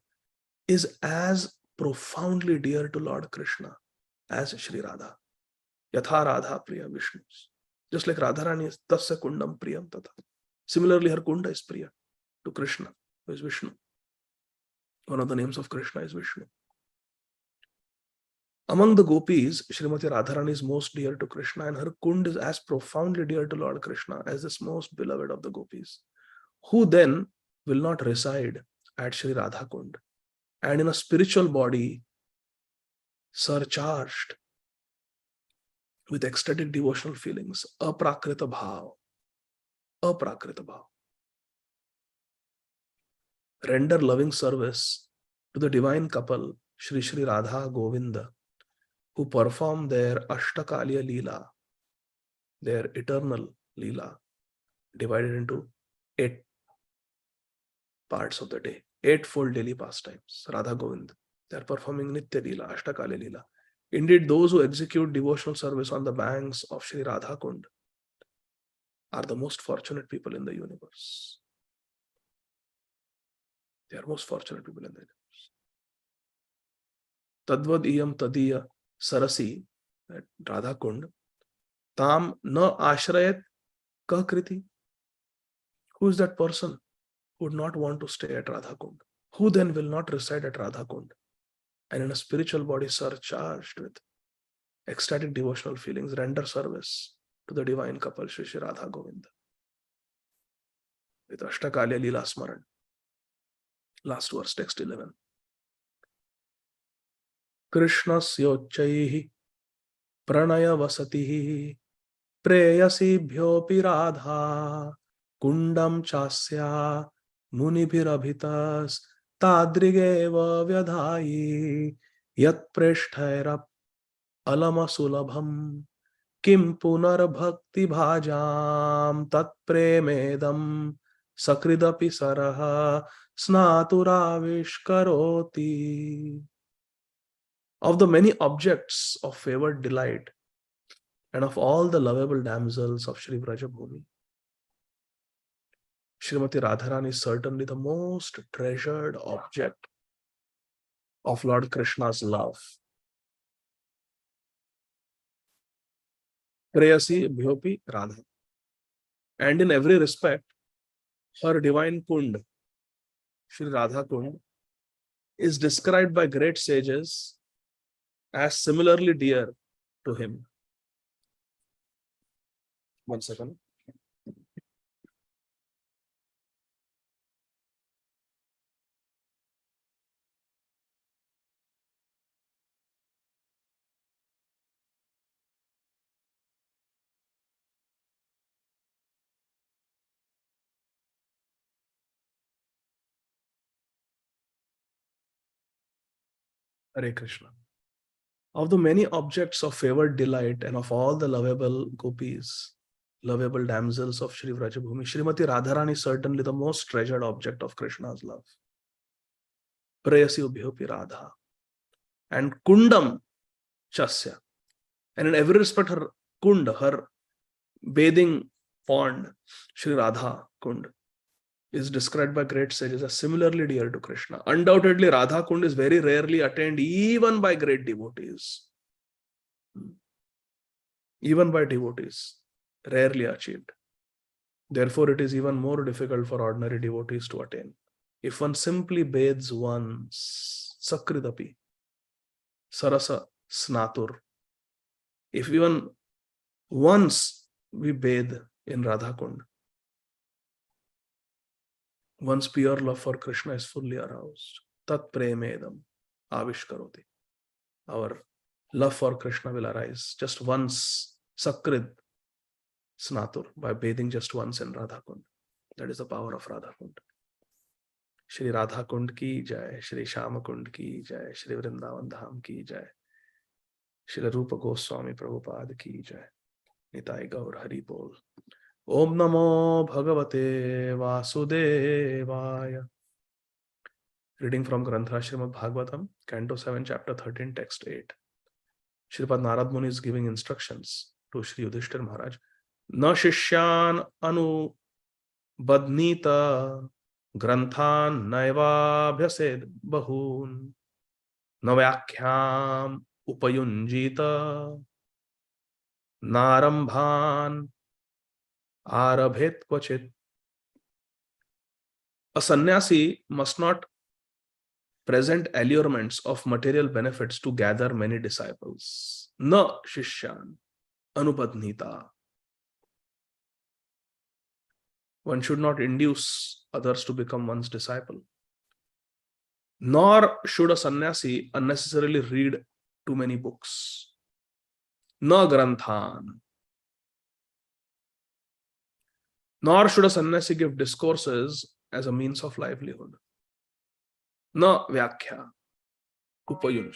is as profoundly dear to Lord Krishna as Shri Radha. Yatha Radha Priya Vishnu. Just like Radharani is Tasya Kundam Priyam Tata. Similarly, her Kunda is Priya to Krishna, who is Vishnu. One of the names of Krishna is Vishnu. Among the gopis, Srimati Radharani is most dear to Krishna, and her Kund is as profoundly dear to Lord Krishna as this most beloved of the gopis. Who then will not reside at Shri Radha Kund and in a spiritual body surcharged with ecstatic devotional feelings, aprakrita bhav, render loving service to the divine couple, Shri Shri Radha Govinda, who perform their Ashtakaliya Leela, their eternal Leela, divided into 8 parts of the day, 8-fold daily pastimes. Radha Govind, they are performing Nitya Leela, Ashtakaliya Leela. Indeed, those who execute devotional service on the banks of Shri Radha Kund are the most fortunate people in the universe. They are most fortunate people in the universe. Tadvad iyam tadiya sarasi, at Radha Kund, tam na ashrayat kakriti. Who is that person who would not want to stay at Radha Kund? Who then will not reside at Radha Kund and in a spiritual body surcharged with ecstatic devotional feelings render service to the divine couple Shri Shri Radha Govinda with Ashtakaliya Leela Smaran? Last verse, text 11. Krishnasyochaihi pranaya vasatihi preyasibhyopi radha kundam chasya munibhirabhitas tadrigeva vyadhayi yat preshthairam alama sulabham kim punar bhakti bhajam tat premedam sakridapi saraha snaturavishkaroti. Of the many objects of favored delight and of all the lovable damsels of Shri Vrajabhumi, Srimati Radharani is certainly the most treasured object of Lord Krishna's love. Preyasi Bhyopi Radha. And in every respect, her divine Kund, Shri Radha Kund, is described by great sages as similarly dear to him. One second. Hare Krishna. Of the many objects of favored delight and of all the lovable gopis, lovable damsels of Shri Vrajabhumi, Srimati Radharani is certainly the most treasured object of Krishna's love. Prayasi Ubhyopi Radha. And Kundam Chasya. And in every respect, her Kund, her bathing pond, Shri Radha Kund, is described by great sages as similarly dear to Krishna. Undoubtedly, Radha Kund is very rarely attained even by great devotees. Even by devotees, rarely achieved. Therefore, it is even more difficult for ordinary devotees to attain. If one simply bathes once, Sakridapi, Sarasa Snatur, if even once we bathe in Radha Kund, one's pure love for Krishna is fully aroused. Tat premedam avishkaroti. Our love for Krishna will arise just once, Sakrid Snatur, by bathing just once in Radha Kund. That is the power of Radha Kund. Shri Radha Kund ki jai, Shri Shama Kund ki jai, Shri Vrindavan Dham ki jai, Shri Rupa Goswami Prabhupada ki jai. Nitai Gaur Hari Bol. Om Namo Bhagavate Vasudevaya. Reading from Grantha Srimad Bhagavatam, Canto 7, Chapter 13, Text 8. Shripad Narad Muni is giving instructions to Shri Yudhishthir Maharaj. Na shishyan anu badnita granthan naivabhyased bahun navyakhyam upayunjita narambhan arabhet kvachit. A sannyasi must not present allurements of material benefits to gather many disciples. Na shishyan anupadnita. One should not induce others to become one's disciple. Nor should a sannyasi unnecessarily read too many books. Na granthan. Nor should a sannyasi give discourses as a means of livelihood. Na vyakhya. Upayunj.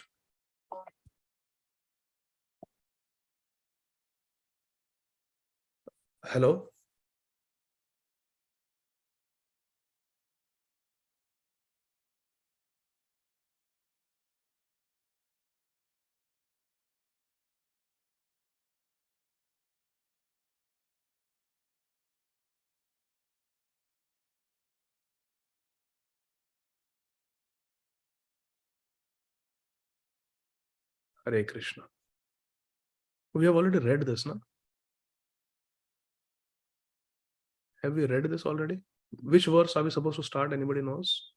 Hello? Hare Krishna. We have already read this, no? Have we read this already? Which verse are we supposed to start? Anybody knows?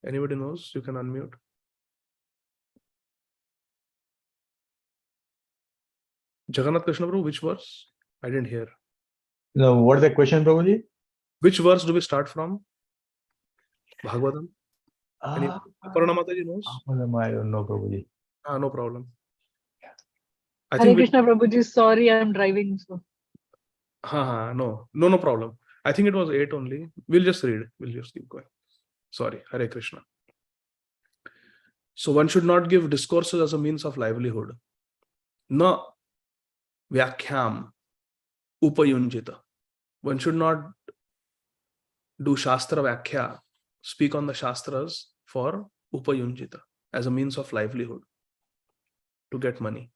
Anybody knows? You can unmute. Jagannath Krishna Prabhu, which verse? I didn't hear. No, what is the question, Prabhuji? Which verse do we start from? Bhagavatam? Aparna Mataji knows? I don't know, Prabhuji. No problem. I Hare think Krishna Prabhuji, sorry, I'm driving. So. No problem. I think it was 8 only. We'll just read. We'll just keep going. Sorry. Hare Krishna. So one should not give discourses as a means of livelihood. Na vyakhyam upayunjita. One should not do Shastra Vyakhya, speak on the Shastras for upayunjita, as a means of livelihood, to get money.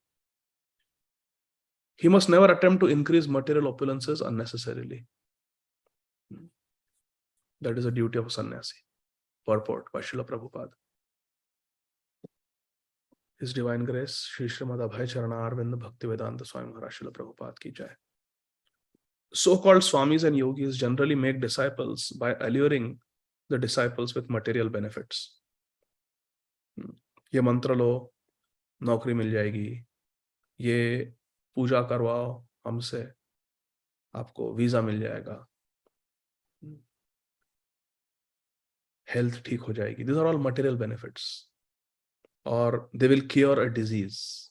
He must never attempt to increase material opulences unnecessarily. That is a duty of a sannyasi. Purport by Srila Prabhupada. His Divine Grace, Shri Srimad Abhay Charana Arvind Bhaktivedanta Swami Maharaj Srila Prabhupada ki jai. So-called Swamis and Yogis generally make disciples by alluring the disciples with material benefits. ये मंत्र लो, नौकरी मिल जाएगी, ये पूजा करवाओ हमसे, आपको visa मिल जाएगा, health ठीक हो जाएगी. These are all material benefits. Or they will cure a disease.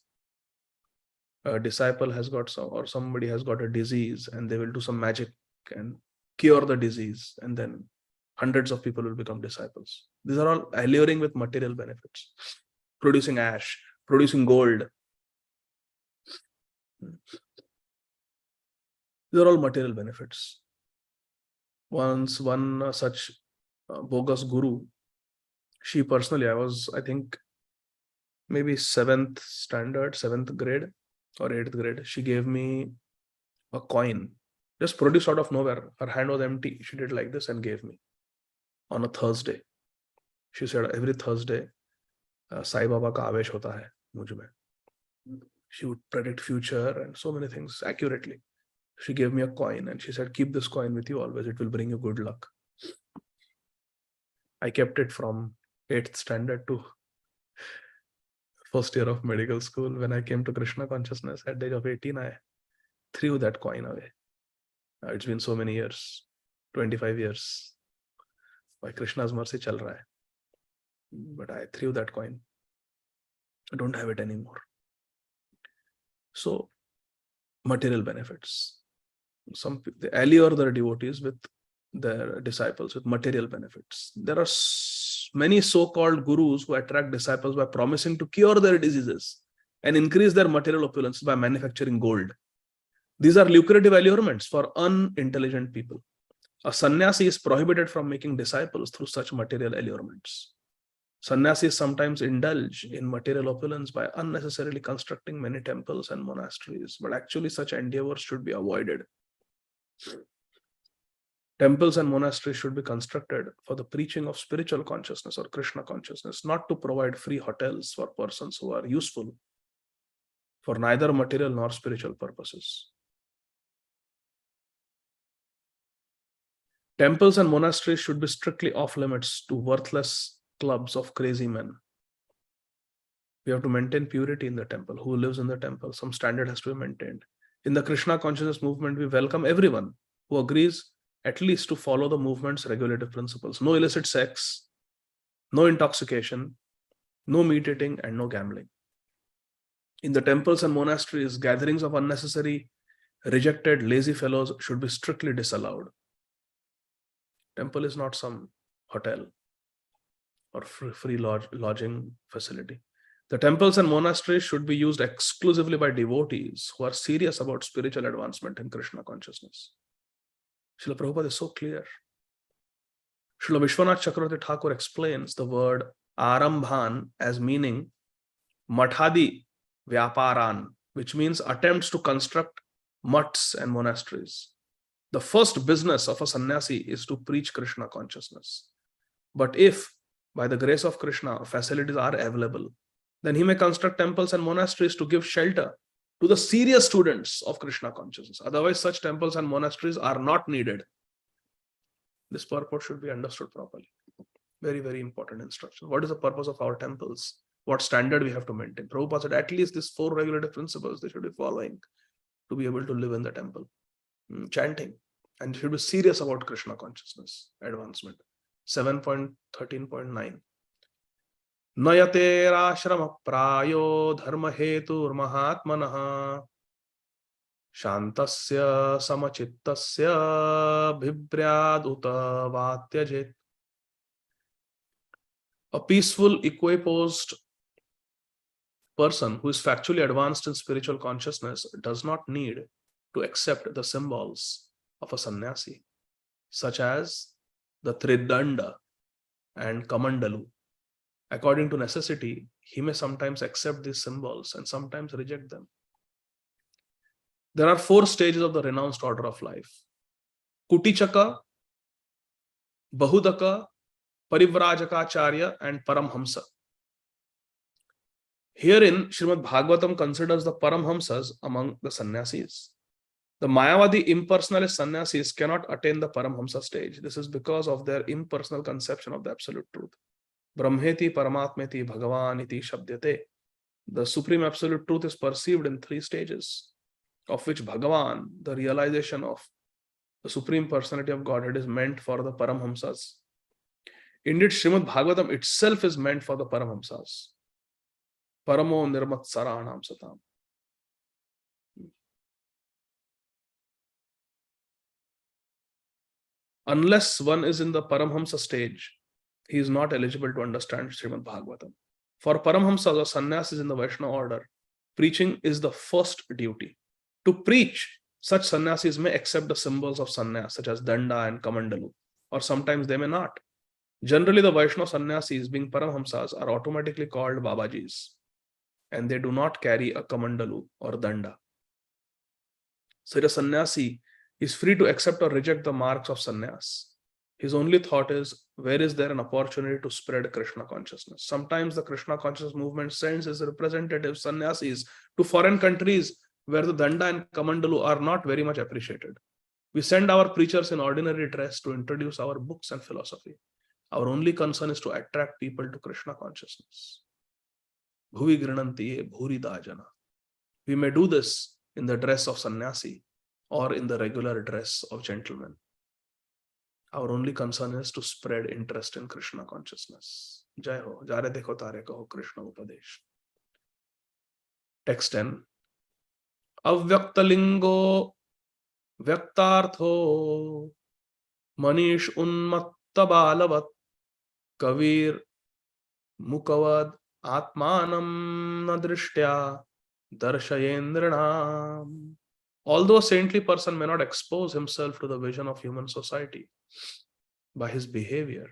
A disciple has got some, or somebody has got a disease, and they will do some magic and cure the disease, and then hundreds of people will become disciples. These are all alluring with material benefits. Producing ash, producing gold. These are all material benefits. Once one such bogus guru, she personally, I think maybe 7th standard, 7th grade or 8th grade, she gave me a coin, just produced out of nowhere. Her hand was empty. She did like this and gave me on a Thursday. She said, every Thursday, Sai Baba ka avesh hota hai mujh mein. She would predict future and so many things accurately. She gave me a coin and she said, keep this coin with you always. It will bring you good luck. I kept it from 8th standard to first year of medical school. When I came to Krishna consciousness at the age of 18, I threw that coin away. It's been so many years, 25 years. By Krishna's mercy, chal raha hai. But I threw that coin. I don't have it anymore. So, material benefits. They allure their devotees with their disciples with material benefits. There are many so-called gurus who attract disciples by promising to cure their diseases. and increase their material opulence by manufacturing gold. These are lucrative allurements for unintelligent people. A sannyasi is prohibited from making disciples through such material allurements. Sannyasis sometimes indulge in material opulence by unnecessarily constructing many temples and monasteries, but actually such endeavors should be avoided. Temples and monasteries should be constructed for the preaching of spiritual consciousness or Krishna consciousness, not to provide free hotels for persons who are useful for neither material nor spiritual purposes. Temples and monasteries should be strictly off limits to worthless clubs of crazy men. We have to maintain purity in the temple. Who lives in the temple? Some standard has to be maintained. In the Krishna consciousness movement, we welcome everyone who agrees at least to follow the movement's regulative principles. No illicit sex, no intoxication, no meat eating, and no gambling. In the temples and monasteries, gatherings of unnecessary, rejected, lazy fellows should be strictly disallowed. Temple is not some hotel or free lodging facility. The temples and monasteries should be used exclusively by devotees who are serious about spiritual advancement in Krishna consciousness. Srila Prabhupada is so clear. Srila Vishwanath Chakravarti Thakur explains the word Arambhan as meaning Mathadi Vyaparan, which means attempts to construct mutts and monasteries. The first business of a sannyasi is to preach Krishna consciousness. But if, by the grace of Krishna, facilities are available, then he may construct temples and monasteries to give shelter to the serious students of Krishna consciousness. Otherwise, such temples and monasteries are not needed. This purport should be understood properly. Very, very important instruction. What is the purpose of our temples? What standard we have to maintain? Prabhupada said at least these 4 regulative principles they should be following to be able to live in the temple. Chanting. And should be serious about Krishna consciousness advancement. 7.13.9. Nayaterashrama prayo dharma hetur mahatmanaha shantasya samachittasya bhibryad uta vatyajet. A peaceful, equiposed person who is factually advanced in spiritual consciousness does not need to accept the symbols of a sannyasi, such as the Tridanda and Kamandalu. According to necessity, he may sometimes accept these symbols and sometimes reject them. There are 4 stages of the renounced order of life: Kutichaka, Bahudaka, Parivrajakacharya, and Paramhamsa. Herein, Srimad Bhagavatam considers the Paramhamsas among the sannyasis. The Mayavadi impersonalist sannyasis cannot attain the Paramhamsa stage. This is because of their impersonal conception of the absolute truth. Brahmeti Paramatmeti Bhagavan iti Shabdyate. The supreme absolute truth is perceived in 3 stages, of which Bhagavan, the realization of the supreme personality of Godhead, is meant for the Paramhamsas. Indeed, Srimad Bhagavatam itself is meant for the Paramhamsas. Paramo Nirmat Saranam Satam. Unless one is in the Paramhamsa stage, he is not eligible to understand Srimad Bhagavatam. For Paramhamsas or sannyasis in the Vaishnava order, preaching is the first duty. To preach, such sannyasis may accept the symbols of sannyas, such as Danda and Kamandalu, or sometimes they may not. Generally, the Vaishnava sannyasis, being Paramhamsas, are automatically called Babajis, and they do not carry a Kamandalu or Danda. So a sannyasi is free to accept or reject the marks of sannyas. His only thought is, where is there an opportunity to spread Krishna consciousness? Sometimes the Krishna consciousness movement sends its representatives, sannyasis, to foreign countries where the Danda and Kamandalu are not very much appreciated. We send our preachers in ordinary dress to introduce our books and philosophy. Our only concern is to attract people to Krishna consciousness. Bhuvi grinanti bhuri dajana. We may do this in the dress of sannyasi or in the regular dress of gentlemen. Our only concern is to spread interest in Krishna consciousness. Jai ho, jare dekho tare kaho Krishna upadesh. Text 10. Avyaktalingo vyaktartho manish unmatta balavat kavir mukavad atmanam nadrishtya darshayendranam. Although a saintly person may not expose himself to the vision of human society, by his behavior,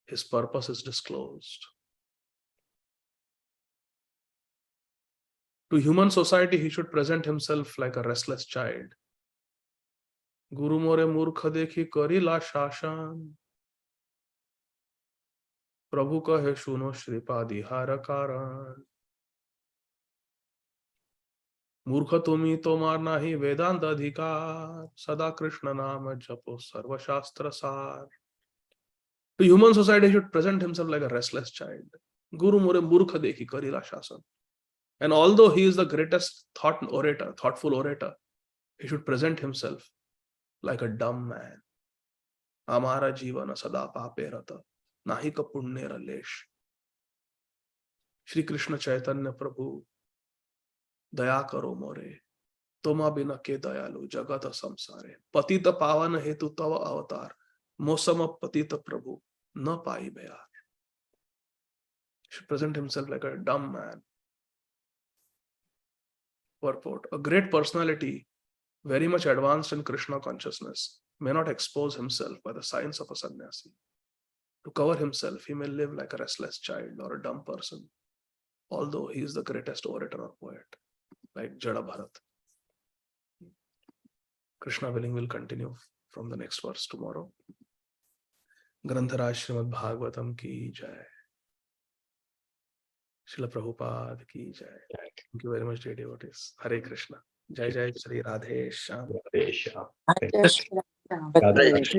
his purpose is disclosed. To human society, he should present himself like a restless child. Guru more murkha dekhi karila shashan. Prabhu kahe shuno shripadi harakaran. Murkha tumi tomar nahi vedanta adhikar. Sada Krishna nama japo sarva shastra sar. To human society, he should present himself like a restless child. Guru more murkha dekhi karila shasan. And although he is the greatest thoughtful orator, he should present himself like a dumb man. Amara jivana sada pape rata, nahi ka punnera lesh. Shri Krishna Chaitanya Prabhu, daya karo more, toma bina ke dayalu jagata samsare. Patita pavana hetu tava avatar, mosama patita Prabhu, na pai bayar. He should present himself like a dumb man. Purport: a great personality, very much advanced in Krishna consciousness, may not expose himself by the signs of a sannyasi. To cover himself, he may live like a restless child or a dumb person, although he is the greatest orator or poet, like Jada Bharat. Krishna willing, will continue from the next verse tomorrow. Grantharaj Srimad Bhagavatam ki jai. Srila Prabhupada ki jai. Thank you very much, dear devotees. Hare Krishna. Jai Jai Shri Radhe Shyam. Radhe Shyam. Hare Krishna. Radhe Krishna.